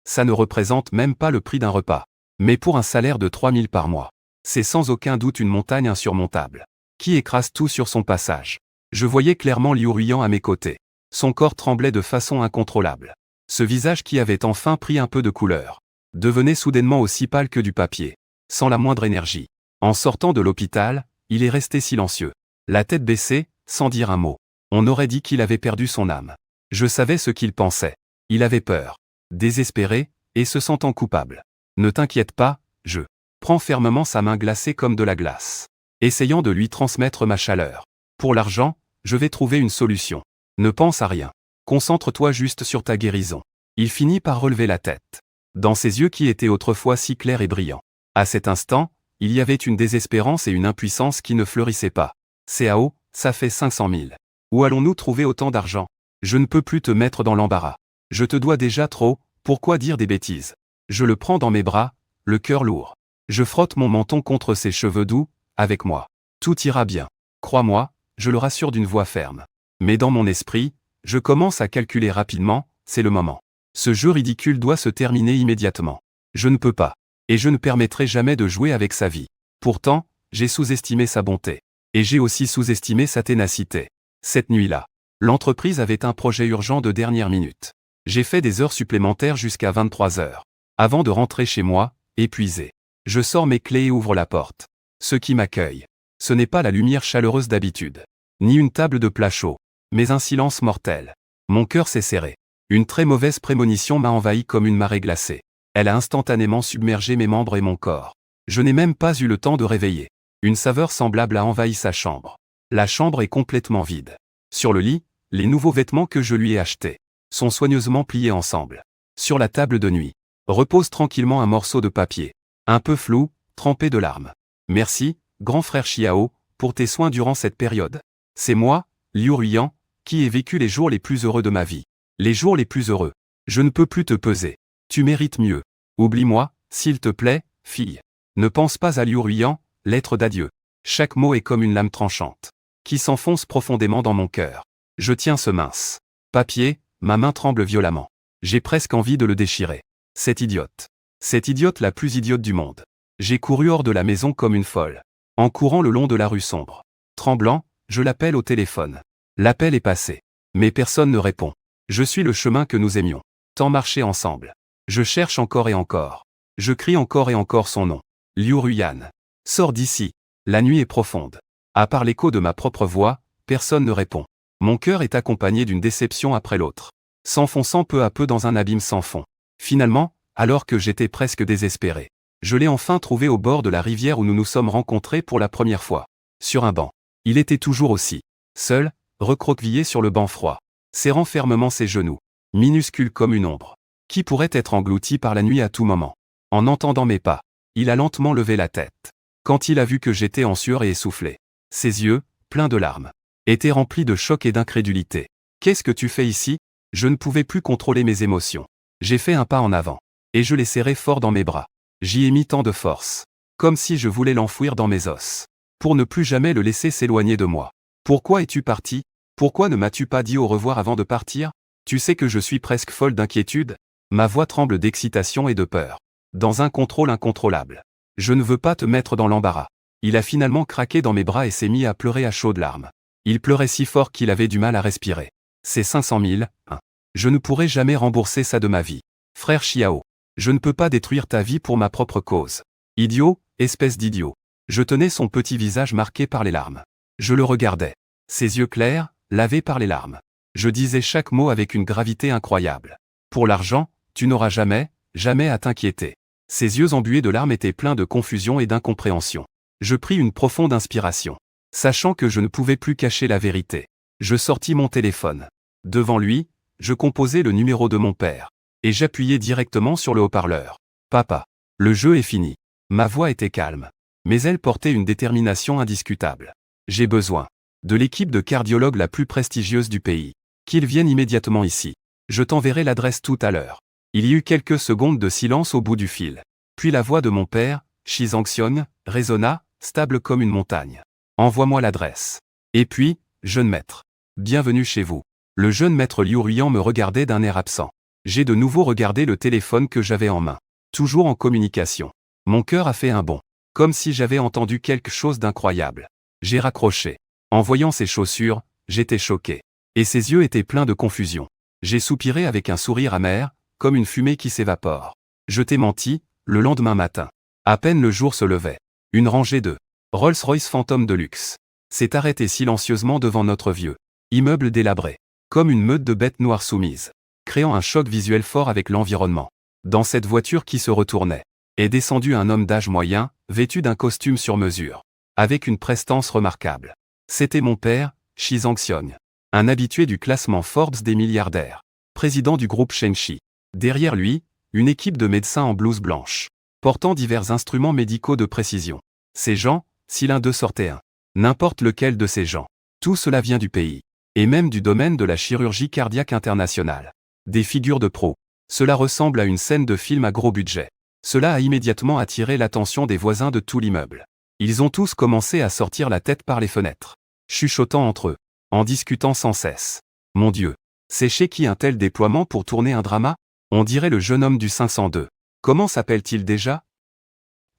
Speaker 1: Ça ne représente même pas le prix d'un repas. Mais pour un salaire de 3 000 par mois, c'est sans aucun doute une montagne insurmontable, qui écrase tout sur son passage. Je voyais clairement Liu Ruyan à mes côtés. Son corps tremblait de façon incontrôlable. Ce visage qui avait enfin pris un peu de couleur devenait soudainement aussi pâle que du papier, sans la moindre énergie. En sortant de l'hôpital, il est resté silencieux, la tête baissée, sans dire un mot. On aurait dit qu'il avait perdu son âme. Je savais ce qu'il pensait. Il avait peur, désespéré, et se sentant coupable. Ne t'inquiète pas, je prends fermement sa main glacée comme de la glace, essayant de lui transmettre ma chaleur. Pour l'argent, je vais trouver une solution. Ne pense à rien. Concentre-toi juste sur ta guérison. Il finit par relever la tête. Dans ses yeux qui étaient autrefois si clairs et brillants. À cet instant, il y avait une désespérance et une impuissance qui ne fleurissaient pas. CAO, ça fait 500 000. Où allons-nous trouver autant d'argent? Je ne peux plus te mettre dans l'embarras. Je te dois déjà trop, pourquoi dire des bêtises? Je le prends dans mes bras, le cœur lourd. Je frotte mon menton contre ses cheveux doux, avec moi. Tout ira bien. Crois-moi, je le rassure d'une voix ferme. Mais dans mon esprit, je commence à calculer rapidement, c'est le moment. Ce jeu ridicule doit se terminer immédiatement. Je ne peux pas. Et je ne permettrai jamais de jouer avec sa vie. Pourtant, j'ai sous-estimé sa bonté. Et j'ai aussi sous-estimé sa ténacité. Cette nuit-là, l'entreprise avait un projet urgent de dernière minute. J'ai fait des heures supplémentaires jusqu'à 23 heures. Avant de rentrer chez moi, épuisé. Je sors mes clés et ouvre la porte. Ce qui m'accueille, ce n'est pas la lumière chaleureuse d'habitude, ni une table de plat chaud, mais un silence mortel. Mon cœur s'est serré. Une très mauvaise prémonition m'a envahi comme une marée glacée. Elle a instantanément submergé mes membres et mon corps. Je n'ai même pas eu le temps de réveiller. Une saveur semblable a envahi sa chambre. La chambre est complètement vide. Sur le lit, les nouveaux vêtements que je lui ai achetés sont soigneusement pliés ensemble. Sur la table de nuit, repose tranquillement un morceau de papier, un peu flou, trempé de larmes. Merci, grand frère Xiao, pour tes soins durant cette période. C'est moi, Liu Ruyan, qui ai vécu les jours les plus heureux de ma vie. Les jours les plus heureux. Je ne peux plus te peser. Tu mérites mieux. Oublie-moi, s'il te plaît, fille. Ne pense pas à Liu Ruyan, lettre d'adieu. Chaque mot est comme une lame tranchante. qui s'enfonce profondément dans mon cœur. Je tiens ce mince papier, ma main tremble violemment. J'ai presque envie de le déchirer. Cette idiote la plus idiote du monde. J'ai couru hors de la maison comme une folle. En courant le long de la rue sombre. Tremblant, je l'appelle au téléphone. L'appel est passé. Mais personne ne répond. Je suis le chemin que nous aimions. Tant marcher ensemble. Je cherche encore et encore. Je crie encore et encore son nom. Liu Ruyan. Sors d'ici. La nuit est profonde. À part l'écho de ma propre voix, personne ne répond. Mon cœur est accompagné d'une déception après l'autre, s'enfonçant peu à peu dans un abîme sans fond. Finalement, alors que j'étais presque désespéré, je l'ai enfin trouvé au bord de la rivière où nous nous sommes rencontrés pour la première fois. Sur un banc. Il était toujours aussi seul, recroquevillé sur le banc froid, serrant fermement ses genoux, minuscule comme une ombre, qui pourrait être englouti par la nuit à tout moment. En entendant mes pas, il a lentement levé la tête. Quand il a vu que j'étais en sueur et essoufflé, ses yeux, pleins de larmes, étaient remplis de choc et d'incrédulité. « Qu'est-ce que tu fais ici ?» Je ne pouvais plus contrôler mes émotions. J'ai fait un pas en avant, et je l'ai serré fort dans mes bras. J'y ai mis tant de force, comme si je voulais l'enfouir dans mes os, pour ne plus jamais le laisser s'éloigner de moi. « Pourquoi es-tu parti ? Pourquoi ne m'as-tu pas dit au revoir avant de partir ? Tu sais que je suis presque folle d'inquiétude ?» Ma voix tremble d'excitation et de peur, dans un contrôle incontrôlable. Je ne veux pas te mettre dans l'embarras. Il a finalement craqué dans mes bras et s'est mis à pleurer à chaudes larmes. Il pleurait si fort qu'il avait du mal à respirer. C'est 500 000, hein. Je ne pourrai jamais rembourser ça de ma vie. Frère Xiao, je ne peux pas détruire ta vie pour ma propre cause. Idiot, espèce d'idiot. Je tenais son petit visage marqué par les larmes. Je le regardais. Ses yeux clairs, lavés par les larmes. Je disais chaque mot avec une gravité incroyable. Pour l'argent, tu n'auras jamais, jamais à t'inquiéter. Ses yeux embués de larmes étaient pleins de confusion et d'incompréhension. Je pris une profonde inspiration. Sachant que je ne pouvais plus cacher la vérité, je sortis mon téléphone. Devant lui, je composais le numéro de mon père, et j'appuyais directement sur le haut-parleur. « Papa, le jeu est fini. » Ma voix était calme, mais elle portait une détermination indiscutable. « J'ai besoin de l'équipe de cardiologues la plus prestigieuse du pays. Qu'ils viennent immédiatement ici. Je t'enverrai l'adresse tout à l'heure. » Il y eut quelques secondes de silence au bout du fil. Puis la voix de mon père, Shi Zhangxiong, résonna, stable comme une montagne. « Envoie-moi l'adresse. » Et puis, jeune maître. Bienvenue chez vous. Le jeune maître Liu Ruyan me regardait d'un air absent. J'ai de nouveau regardé le téléphone que j'avais en main. Toujours en communication. Mon cœur a fait un bond. Comme si j'avais entendu quelque chose d'incroyable. J'ai raccroché. En voyant ses chaussures, j'étais choqué. Et ses yeux étaient pleins de confusion. J'ai soupiré avec un sourire amer, comme une fumée qui s'évapore. Je t'ai menti, le lendemain matin. À peine le jour se levait. Une rangée de Rolls-Royce Phantom de luxe s'est arrêtée silencieusement devant notre vieux immeuble délabré, comme une meute de bêtes noires soumises, créant un choc visuel fort avec l'environnement. Dans cette voiture qui se retournait, est descendu un homme d'âge moyen, vêtu d'un costume sur mesure, avec une prestance remarquable. C'était mon père, Shi Zhangxiong, un habitué du classement Forbes des milliardaires, président du groupe Shenxi. Derrière lui, une équipe de médecins en blouse blanche, portant divers instruments médicaux de précision. Ces gens, si l'un d'eux sortait un, n'importe lequel de ces gens, tout cela vient du pays, et même du domaine de la chirurgie cardiaque internationale. Des figures de pros. Cela ressemble à une scène de film à gros budget. Cela a immédiatement attiré l'attention des voisins de tout l'immeuble. Ils ont tous commencé à sortir la tête par les fenêtres, chuchotant entre eux, en discutant sans cesse. Mon Dieu, c'est chez qui un tel déploiement pour tourner un drama ? On dirait le jeune homme du 502. Comment s'appelle-t-il déjà ?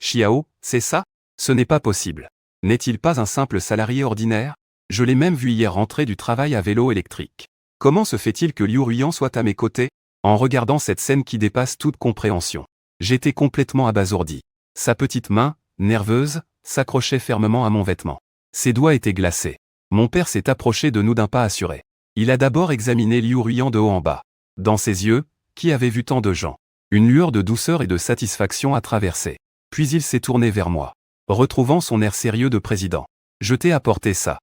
Speaker 1: Xiao, c'est ça ? Ce n'est pas possible. N'est-il pas un simple salarié ordinaire ? Je l'ai même vu hier rentrer du travail à vélo électrique. Comment se fait-il que Liu Ruyan soit à mes côtés ? En regardant cette scène qui dépasse toute compréhension, j'étais complètement abasourdi. Sa petite main, nerveuse, s'accrochait fermement à mon vêtement. Ses doigts étaient glacés. Mon père s'est approché de nous d'un pas assuré. Il a d'abord examiné Liu Ruyan de haut en bas. Dans ses yeux, qui avait vu tant de gens, une lueur de douceur et de satisfaction a traversé. Puis il s'est tourné vers moi, retrouvant son air sérieux de président. Je t'ai apporté ça.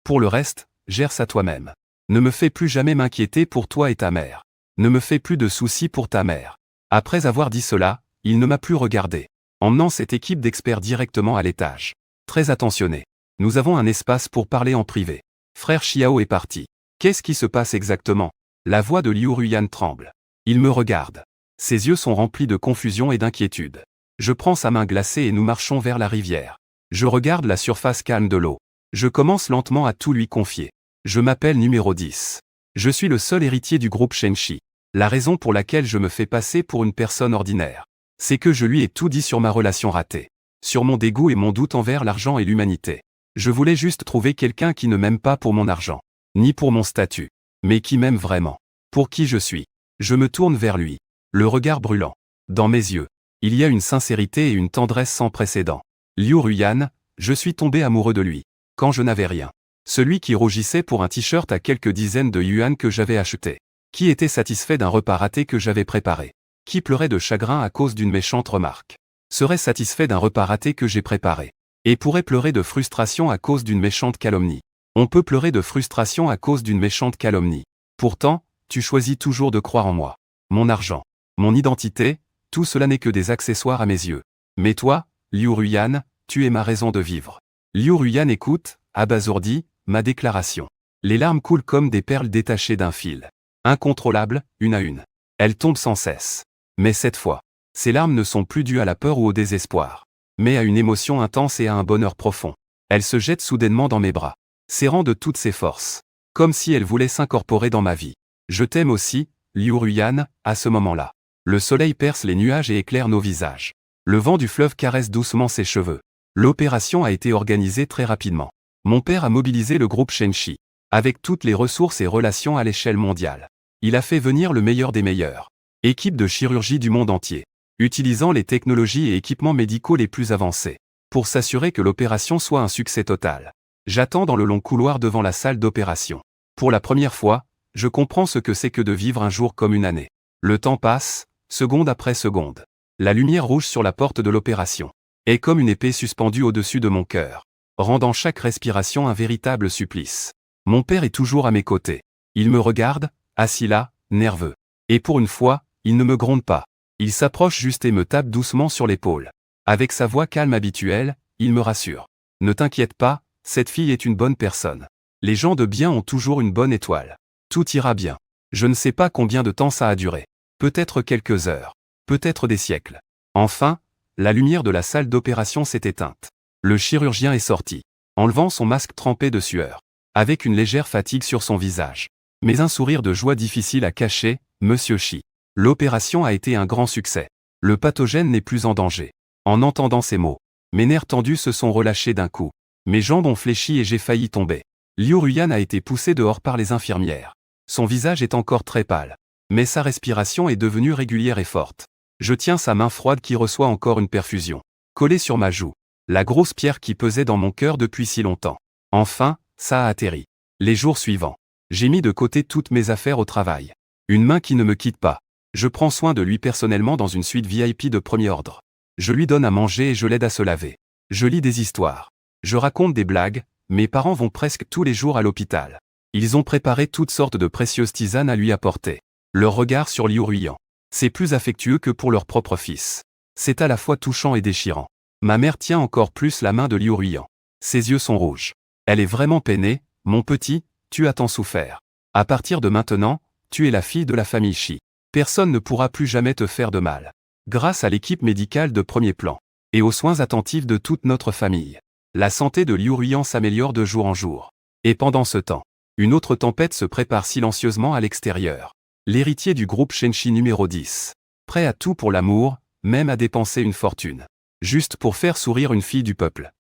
Speaker 1: Pour le reste, gère ça toi-même. Ne me fais plus jamais m'inquiéter pour toi et ta mère. Ne me fais plus de soucis pour ta mère. Après avoir dit cela, il ne m'a plus regardé, emmenant cette équipe d'experts directement à l'étage. Très attentionné. Nous avons un espace pour parler en privé. Frère Xiao est parti. Qu'est-ce qui se passe exactement ? La voix de Liu Ruyan tremble. Il me regarde. Ses yeux sont remplis de confusion et d'inquiétude. Je prends sa main glacée et nous marchons vers la rivière. Je regarde la surface calme de l'eau. Je commence lentement à tout lui confier. Je m'appelle numéro 10. Je suis le seul héritier du groupe Shenchi. La raison pour laquelle je me fais passer pour une personne ordinaire, c'est que je lui ai tout dit sur ma relation ratée, sur mon dégoût et mon doute envers l'argent et l'humanité. Je voulais juste trouver quelqu'un qui ne m'aime pas pour mon argent, ni pour mon statut, mais qui m'aime vraiment, pour qui je suis. Je me tourne vers lui, le regard brûlant. Dans mes yeux, il y a une sincérité et une tendresse sans précédent. Liu Ruyan, je suis tombé amoureux de lui, quand je n'avais rien. Celui qui rougissait pour un t-shirt à quelques dizaines de yuan que j'avais acheté. Qui était satisfait d'un repas raté que j'avais préparé. Qui pleurait de chagrin à cause d'une méchante remarque. Serait satisfait d'un repas raté que j'ai préparé. Et pourrait pleurer de frustration à cause d'une méchante calomnie. On peut pleurer de frustration à cause d'une méchante calomnie. Pourtant, tu choisis toujours de croire en moi. Mon argent, mon identité, tout cela n'est que des accessoires à mes yeux. Mais toi, Liu Ruyan, tu es ma raison de vivre. Liu Ruyan écoute, abasourdi, ma déclaration. Les larmes coulent comme des perles détachées d'un fil. Incontrôlables, une à une. Elles tombent sans cesse. Mais cette fois, ces larmes ne sont plus dues à la peur ou au désespoir, mais à une émotion intense et à un bonheur profond. Elle se jette soudainement dans mes bras, serrant de toutes ses forces, comme si elle voulait s'incorporer dans ma vie. Je t'aime aussi, Liu Ruyan, à ce moment-là. Le soleil perce les nuages et éclaire nos visages. Le vent du fleuve caresse doucement ses cheveux. L'opération a été organisée très rapidement. Mon père a mobilisé le groupe Shenchi, avec toutes les ressources et relations à l'échelle mondiale. Il a fait venir le meilleur des meilleurs. Équipe de chirurgie du monde entier, utilisant les technologies et équipements médicaux les plus avancés, pour s'assurer que l'opération soit un succès total. J'attends dans le long couloir devant la salle d'opération. Pour la première fois, je comprends ce que c'est que de vivre un jour comme une année. Le temps passe, seconde après seconde. La lumière rouge sur la porte de l'opération est comme une épée suspendue au-dessus de mon cœur, rendant chaque respiration un véritable supplice. Mon père est toujours à mes côtés. Il me regarde, assis là, nerveux. Et pour une fois, il ne me gronde pas. Il s'approche juste et me tape doucement sur l'épaule. Avec sa voix calme habituelle, il me rassure. Ne t'inquiète pas, cette fille est une bonne personne. Les gens de bien ont toujours une bonne étoile. Tout ira bien. Je ne sais pas combien de temps ça a duré. Peut-être quelques heures. Peut-être des siècles. Enfin, la lumière de la salle d'opération s'est éteinte. Le chirurgien est sorti, enlevant son masque trempé de sueur, avec une légère fatigue sur son visage. Mais un sourire de joie difficile à cacher, Monsieur Shi. L'opération a été un grand succès. Le pathogène n'est plus en danger. En entendant ces mots, mes nerfs tendus se sont relâchés d'un coup. Mes jambes ont fléchi et j'ai failli tomber. Liu Ruyan a été poussé dehors par les infirmières. Son visage est encore très pâle, mais sa respiration est devenue régulière et forte. Je tiens sa main froide qui reçoit encore une perfusion, collée sur ma joue. La grosse pierre qui pesait dans mon cœur depuis si longtemps. Enfin, ça a atterri. Les jours suivants, j'ai mis de côté toutes mes affaires au travail. Une main qui ne me quitte pas. Je prends soin de lui personnellement dans une suite VIP de premier ordre. Je lui donne à manger et je l'aide à se laver. Je lis des histoires. Je raconte des blagues. Mes parents vont presque tous les jours à l'hôpital. Ils ont préparé toutes sortes de précieuses tisanes à lui apporter. Leur regard sur Liu Ruyan, c'est plus affectueux que pour leur propre fils. C'est à la fois touchant et déchirant. Ma mère tient encore plus la main de Liu Ruyan. Ses yeux sont rouges. Elle est vraiment peinée. Mon petit, tu as tant souffert. À partir de maintenant, tu es la fille de la famille Shi. Personne ne pourra plus jamais te faire de mal. Grâce à l'équipe médicale de premier plan, et aux soins attentifs de toute notre famille, la santé de Liu Ruyan s'améliore de jour en jour. Et pendant ce temps, une autre tempête se prépare silencieusement à l'extérieur. L'héritier du groupe Shenchi numéro 10. Prêt à tout pour l'amour, même à dépenser une fortune. Juste pour faire sourire une fille du peuple.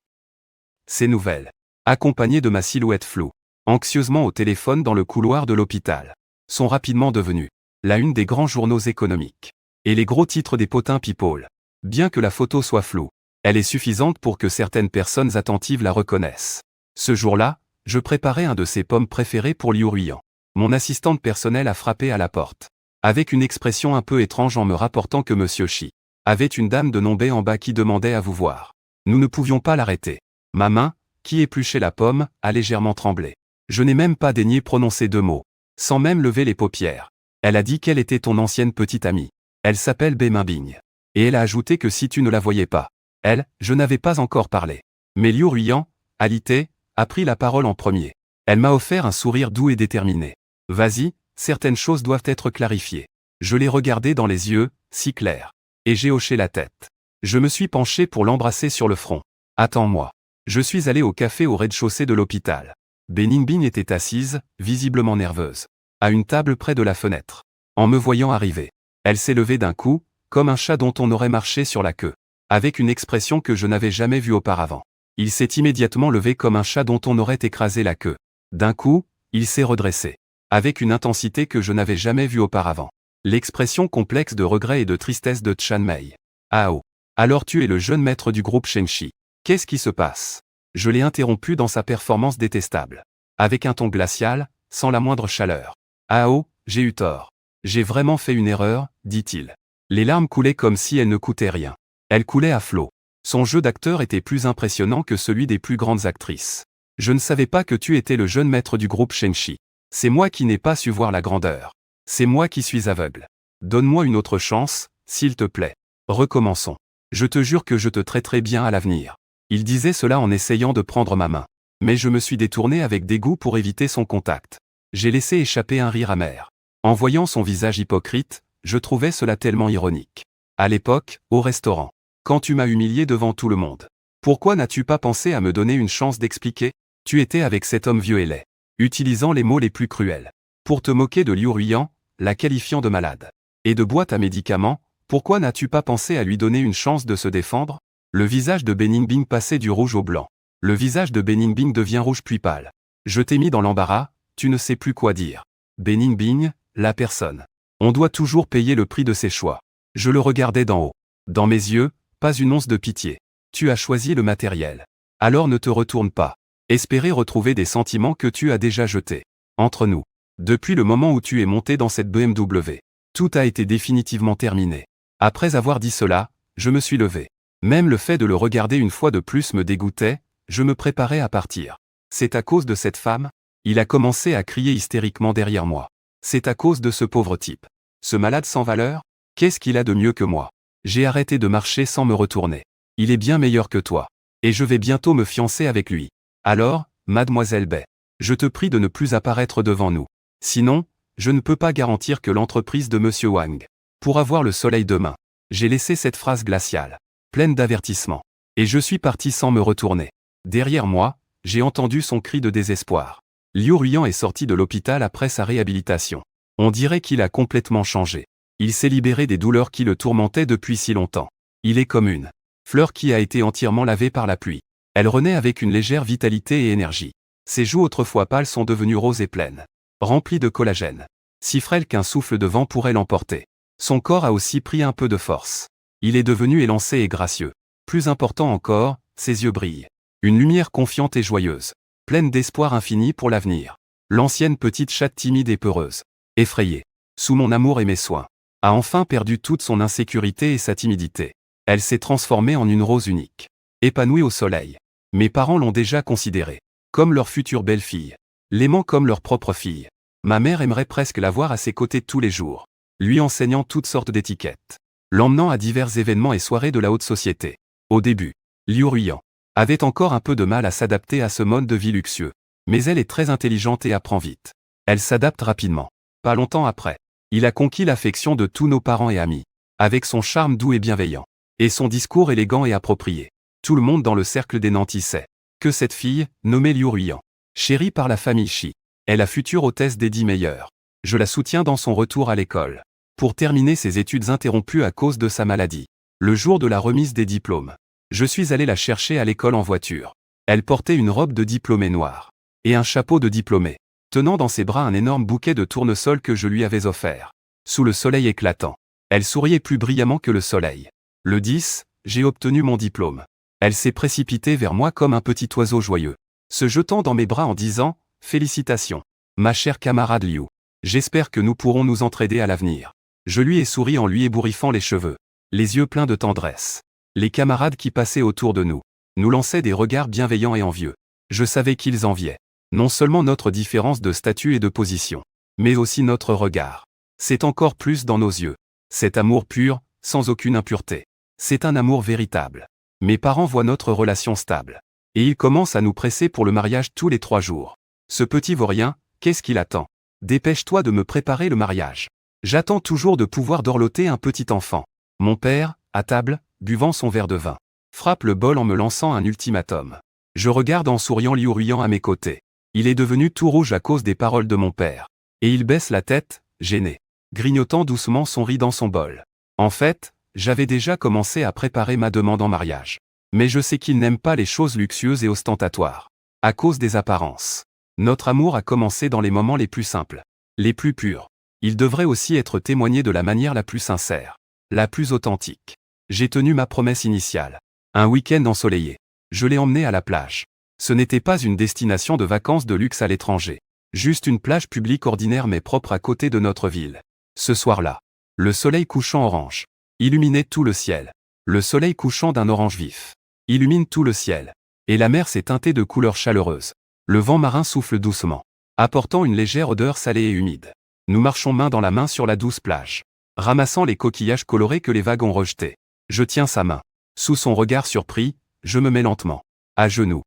Speaker 1: Ces nouvelles, accompagnées de ma silhouette floue, anxieusement au téléphone dans le couloir de l'hôpital, sont rapidement devenues la une des grands journaux économiques. Et les gros titres des potins people. Bien que la photo soit floue, elle est suffisante pour que certaines personnes attentives la reconnaissent. Ce jour-là, je préparais un de ces pommes préférés pour Liu Ruyan. Mon assistante personnelle a frappé à la porte, avec une expression un peu étrange en me rapportant que Monsieur Shi avait une dame de nom B en bas qui demandait à vous voir. Nous ne pouvions pas l'arrêter. Ma main, qui épluchait la pomme, a légèrement tremblé. Je n'ai même pas daigné prononcer 2 mots, sans même lever les paupières. Elle a dit qu'elle était ton ancienne petite amie. Elle s'appelle Beming. Et elle a ajouté que si tu ne la voyais pas, elle, je n'avais pas encore parlé. Mais Liu Ruyan, alité, a pris la parole en premier. Elle m'a offert un sourire doux et déterminé. Vas-y, certaines choses doivent être clarifiées. Je l'ai regardé dans les yeux, si clairs. Et j'ai hoché la tête. Je me suis penché pour l'embrasser sur le front. Attends-moi. Je suis allé au café au rez-de-chaussée de l'hôpital. Beningbing était assise, visiblement nerveuse, à une table près de la fenêtre. En me voyant arriver, elle s'est levée d'un coup, comme un chat dont on aurait marché sur la queue, avec une expression que je n'avais jamais vue auparavant. Il s'est immédiatement levé comme un chat dont on aurait écrasé la queue. D'un coup, il s'est redressé, avec une intensité que je n'avais jamais vue auparavant. L'expression complexe de regret et de tristesse de Chan Mei. Ah oh. Alors tu es le jeune maître du groupe Shengshi. Qu'est-ce qui se passe? Je l'ai interrompu dans sa performance détestable. Avec un ton glacial, sans la moindre chaleur. Ah oh, j'ai eu tort. J'ai vraiment fait une erreur, dit-il. Les larmes coulaient comme si elles ne coûtaient rien. Elles coulaient à flot. Son jeu d'acteur était plus impressionnant que celui des plus grandes actrices. Je ne savais pas que tu étais le jeune maître du groupe Shengshi. C'est moi qui n'ai pas su voir la grandeur. C'est moi qui suis aveugle. Donne-moi une autre chance, s'il te plaît. Recommençons. Je te jure que je te traiterai bien à l'avenir. Il disait cela en essayant de prendre ma main. Mais je me suis détourné avec dégoût pour éviter son contact. J'ai laissé échapper un rire amer. En voyant son visage hypocrite, je trouvais cela tellement ironique. À l'époque, au restaurant, quand tu m'as humilié devant tout le monde. Pourquoi n'as-tu pas pensé à me donner une chance d'expliquer? Tu étais avec cet homme vieux et laid, utilisant les mots les plus cruels. Pour te moquer de Liu Ruiyan, la qualifiant de malade. Et de boîte à médicaments, pourquoi n'as-tu pas pensé à lui donner une chance de se défendre? Le visage de Beningbing passait du rouge au blanc. Le visage de Beningbing devient rouge puis pâle. Je t'ai mis dans l'embarras, tu ne sais plus quoi dire. Beningbing, la personne. On doit toujours payer le prix de ses choix. Je le regardais d'en haut. Dans mes yeux, pas une once de pitié. Tu as choisi le matériel. Alors ne te retourne pas. Espérer retrouver des sentiments que tu as déjà jetés. Entre nous. Depuis le moment où tu es monté dans cette BMW, tout a été définitivement terminé. Après avoir dit cela, je me suis levé. Même le fait de le regarder une fois de plus me dégoûtait, je me préparais à partir. C'est à cause de cette femme? Il a commencé à crier hystériquement derrière moi. C'est à cause de ce pauvre type. Ce malade sans valeur? Qu'est-ce qu'il a de mieux que moi? J'ai arrêté de marcher sans me retourner. Il est bien meilleur que toi. Et je vais bientôt me fiancer avec lui. Alors, mademoiselle Bai, je te prie de ne plus apparaître devant nous. Sinon, je ne peux pas garantir que l'entreprise de Monsieur Wang pourra voir le soleil demain. J'ai laissé cette phrase glaciale, pleine d'avertissement. Et je suis parti sans me retourner. Derrière moi, j'ai entendu son cri de désespoir. Liu Ruiyan est sorti de l'hôpital après sa réhabilitation. On dirait qu'il a complètement changé. Il s'est libéré des douleurs qui le tourmentaient depuis si longtemps. Il est comme une fleur qui a été entièrement lavée par la pluie. Elle renaît avec une légère vitalité et énergie. Ses joues autrefois pâles sont devenues roses et pleines, remplies de collagène. Si frêle qu'un souffle de vent pourrait l'emporter. Son corps a aussi pris un peu de force. Il est devenu élancé et gracieux. Plus important encore, ses yeux brillent. Une lumière confiante et joyeuse, pleine d'espoir infini pour l'avenir. L'ancienne petite chatte timide et peureuse, effrayée, sous mon amour et mes soins, a enfin perdu toute son insécurité et sa timidité. Elle s'est transformée en une rose unique, épanouie au soleil. Mes parents l'ont déjà considérée comme leur future belle-fille, l'aimant comme leur propre fille. Ma mère aimerait presque la voir à ses côtés tous les jours, lui enseignant toutes sortes d'étiquettes, l'emmenant à divers événements et soirées de la haute société. Au début, Liu Ruiyan avait encore un peu de mal à s'adapter à ce mode de vie luxueux. Mais elle est très intelligente et apprend vite. Elle s'adapte rapidement. Pas longtemps après, il a conquis l'affection de tous nos parents et amis, avec son charme doux et bienveillant, et son discours élégant et approprié. Tout le monde dans le cercle des nantis sait que cette fille, nommée Liu Ruiyan, chérie par la famille Shi, est la future hôtesse d'Eddie Meyer. Je la soutiens dans son retour à l'école, pour terminer ses études interrompues à cause de sa maladie. Le jour de la remise des diplômes, je suis allé la chercher à l'école en voiture. Elle portait une robe de diplômée noire et un chapeau de diplômé, tenant dans ses bras un énorme bouquet de tournesol que je lui avais offert. Sous le soleil éclatant, elle souriait plus brillamment que le soleil. Le 10, j'ai obtenu mon diplôme. Elle s'est précipitée vers moi comme un petit oiseau joyeux, se jetant dans mes bras en disant « Félicitations, ma chère camarade Liu. J'espère que nous pourrons nous entraider à l'avenir. » Je lui ai souri en lui ébouriffant les cheveux, les yeux pleins de tendresse. Les camarades qui passaient autour de nous nous lançaient des regards bienveillants et envieux. Je savais qu'ils enviaient non seulement notre différence de statut et de position, mais aussi notre regard. C'est encore plus dans nos yeux. Cet amour pur, sans aucune impureté. C'est un amour véritable. Mes parents voient notre relation stable. Et ils commencent à nous presser pour le mariage tous les 3 jours. Ce petit vaurien, qu'est-ce qu'il attend? Dépêche-toi de me préparer le mariage. J'attends toujours de pouvoir dorloter un petit enfant. Mon père, à table, buvant son verre de vin, frappe le bol en me lançant un ultimatum. Je regarde en souriant Liu Ruiyan à mes côtés. Il est devenu tout rouge à cause des paroles de mon père. Et il baisse la tête, gêné, grignotant doucement son riz dans son bol. En fait, j'avais déjà commencé à préparer ma demande en mariage. Mais je sais qu'il n'aime pas les choses luxueuses et ostentatoires. À cause des apparences. Notre amour a commencé dans les moments les plus simples, les plus purs. Il devrait aussi être témoigné de la manière la plus sincère, la plus authentique. J'ai tenu ma promesse initiale. Un week-end ensoleillé. Je l'ai emmené à la plage. Ce n'était pas une destination de vacances de luxe à l'étranger. Juste une plage publique ordinaire mais propre à côté de notre ville. Ce soir-là, le soleil couchant orange illuminait tout le ciel. Le soleil couchant d'un orange vif illumine tout le ciel. Et la mer s'est teintée de couleurs chaleureuses. Le vent marin souffle doucement, apportant une légère odeur salée et humide. Nous marchons main dans la main sur la douce plage, ramassant les coquillages colorés que les vagues ont rejetés. Je tiens sa main. Sous son regard surpris, je me mets lentement à genoux.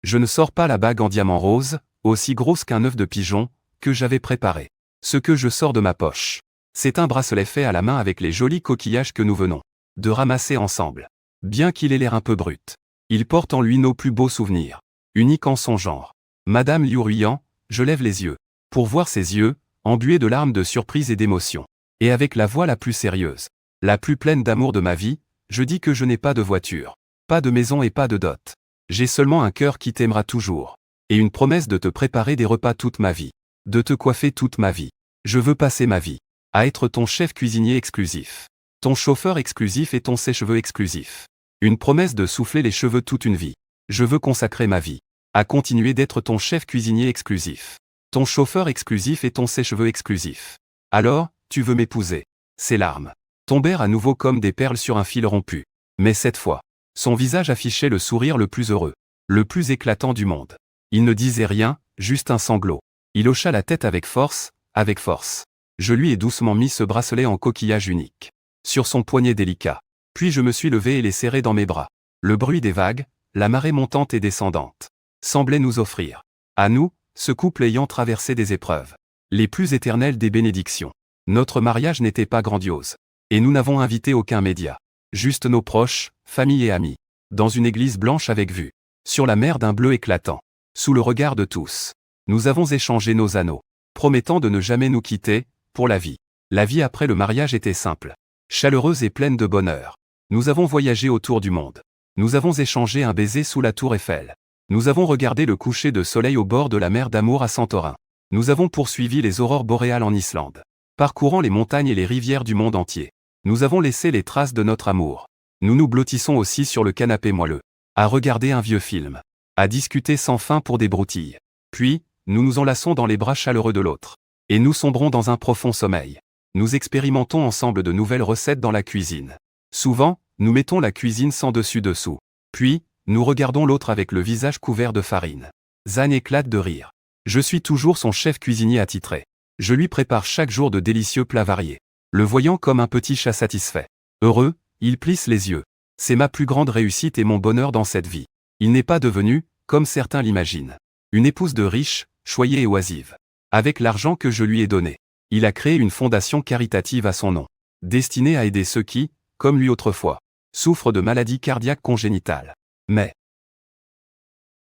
Speaker 1: Je ne sors pas la bague en diamant rose, aussi grosse qu'un œuf de pigeon, que j'avais préparé. Ce que je sors de ma poche, c'est un bracelet fait à la main avec les jolis coquillages que nous venons de ramasser ensemble. Bien qu'il ait l'air un peu brut, il porte en lui nos plus beaux souvenirs, uniques en son genre. Madame Liu Ruiyan, je lève les yeux, pour voir ses yeux, embués de larmes de surprise et d'émotion. Et avec la voix la plus sérieuse, la plus pleine d'amour de ma vie, je dis que je n'ai pas de voiture, pas de maison et pas de dot. J'ai seulement un cœur qui t'aimera toujours. Et une promesse de te préparer des repas toute ma vie. De te coiffer toute ma vie. Je veux passer ma vie à être ton chef cuisinier exclusif, ton chauffeur exclusif et ton sèche-cheveux exclusif. Une promesse de souffler les cheveux toute une vie. Je veux consacrer ma vie à continuer d'être ton chef cuisinier exclusif, ton chauffeur exclusif et ton sèche-cheveux exclusif. Alors, tu veux m'épouser? Ses larmes tombèrent à nouveau comme des perles sur un fil rompu. Mais cette fois, son visage affichait le sourire le plus heureux, le plus éclatant du monde. Il ne disait rien, juste un sanglot. Il hocha la tête avec force, avec force. Je lui ai doucement mis ce bracelet en coquillage unique sur son poignet délicat. Puis je me suis levé et l'ai serré dans mes bras. Le bruit des vagues, la marée montante et descendante, semblait nous offrir, à nous, ce couple ayant traversé des épreuves, les plus éternelles des bénédictions. Notre mariage n'était pas grandiose. Et nous n'avons invité aucun média. Juste nos proches, famille et amis. Dans une église blanche avec vue sur la mer d'un bleu éclatant. Sous le regard de tous. Nous avons échangé nos anneaux, promettant de ne jamais nous quitter, pour la vie. La vie après le mariage était simple, chaleureuse et pleine de bonheur. Nous avons voyagé autour du monde. Nous avons échangé un baiser sous la tour Eiffel. Nous avons regardé le coucher de soleil au bord de la mer d'amour à Santorin. Nous avons poursuivi les aurores boréales en Islande. Parcourant les montagnes et les rivières du monde entier. Nous avons laissé les traces de notre amour. Nous nous blottissons aussi sur le canapé moelleux, à regarder un vieux film, à discuter sans fin pour des broutilles. Puis, nous nous enlaçons dans les bras chaleureux de l'autre. Et nous sombrons dans un profond sommeil. Nous expérimentons ensemble de nouvelles recettes dans la cuisine. Souvent, nous mettons la cuisine sans dessus-dessous. Puis, nous regardons l'autre avec le visage couvert de farine. Zan éclate de rire. Je suis toujours son chef cuisinier attitré. Je lui prépare chaque jour de délicieux plats variés. Le voyant comme un petit chat satisfait. Heureux, il plisse les yeux. C'est ma plus grande réussite et mon bonheur dans cette vie. Il n'est pas devenu, comme certains l'imaginent, une épouse de riche, choyée et oisive. Avec l'argent que je lui ai donné, il a créé une fondation caritative à son nom, destinée à aider ceux qui, comme lui autrefois, souffrent de maladies cardiaques congénitales, mais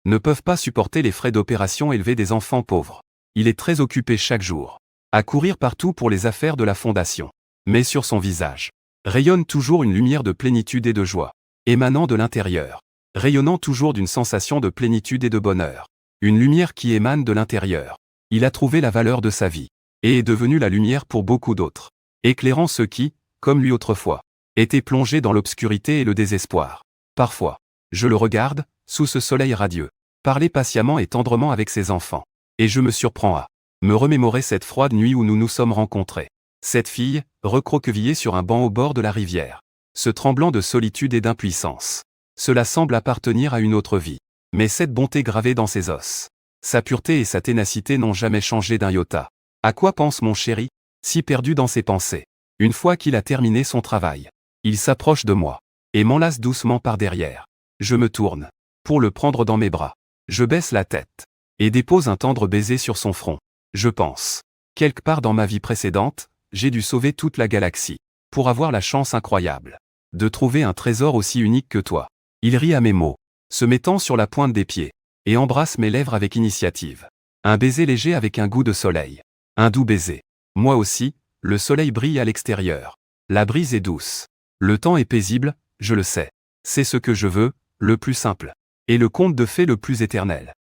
Speaker 1: ne peuvent pas supporter les frais d'opération élevés des enfants pauvres. Il est très occupé chaque jour, à courir partout pour les affaires de la fondation. Mais sur son visage, rayonne toujours une lumière de plénitude et de joie, émanant de l'intérieur, rayonnant toujours d'une sensation de plénitude et de bonheur. Une lumière qui émane de l'intérieur. Il a trouvé la valeur de sa vie, et est devenu la lumière pour beaucoup d'autres, éclairant ceux qui, comme lui autrefois, étaient plongés dans l'obscurité et le désespoir. Parfois, je le regarde, sous ce soleil radieux, parler patiemment et tendrement avec ses enfants, et je me surprends à me remémorer cette froide nuit où nous nous sommes rencontrés. Cette fille, recroquevillée sur un banc au bord de la rivière, ce tremblant de solitude et d'impuissance. Cela semble appartenir à une autre vie, mais cette bonté gravée dans ses os, sa pureté et sa ténacité n'ont jamais changé d'un iota. À quoi pense mon chéri, si perdu dans ses pensées? Une fois qu'il a terminé son travail, il s'approche de moi, et m'enlace doucement par derrière. Je me tourne, pour le prendre dans mes bras. Je baisse la tête, et dépose un tendre baiser sur son front. Je pense, quelque part dans ma vie précédente, j'ai dû sauver toute la galaxie, pour avoir la chance incroyable de trouver un trésor aussi unique que toi. Il rit à mes mots. se mettant sur la pointe des pieds, et embrasse mes lèvres avec initiative. Un baiser léger avec un goût de soleil. Un doux baiser. Moi aussi, le soleil brille à l'extérieur. La brise est douce. Le temps est paisible, je le sais. C'est ce que je veux, le plus simple. Et le conte de fées le plus éternel.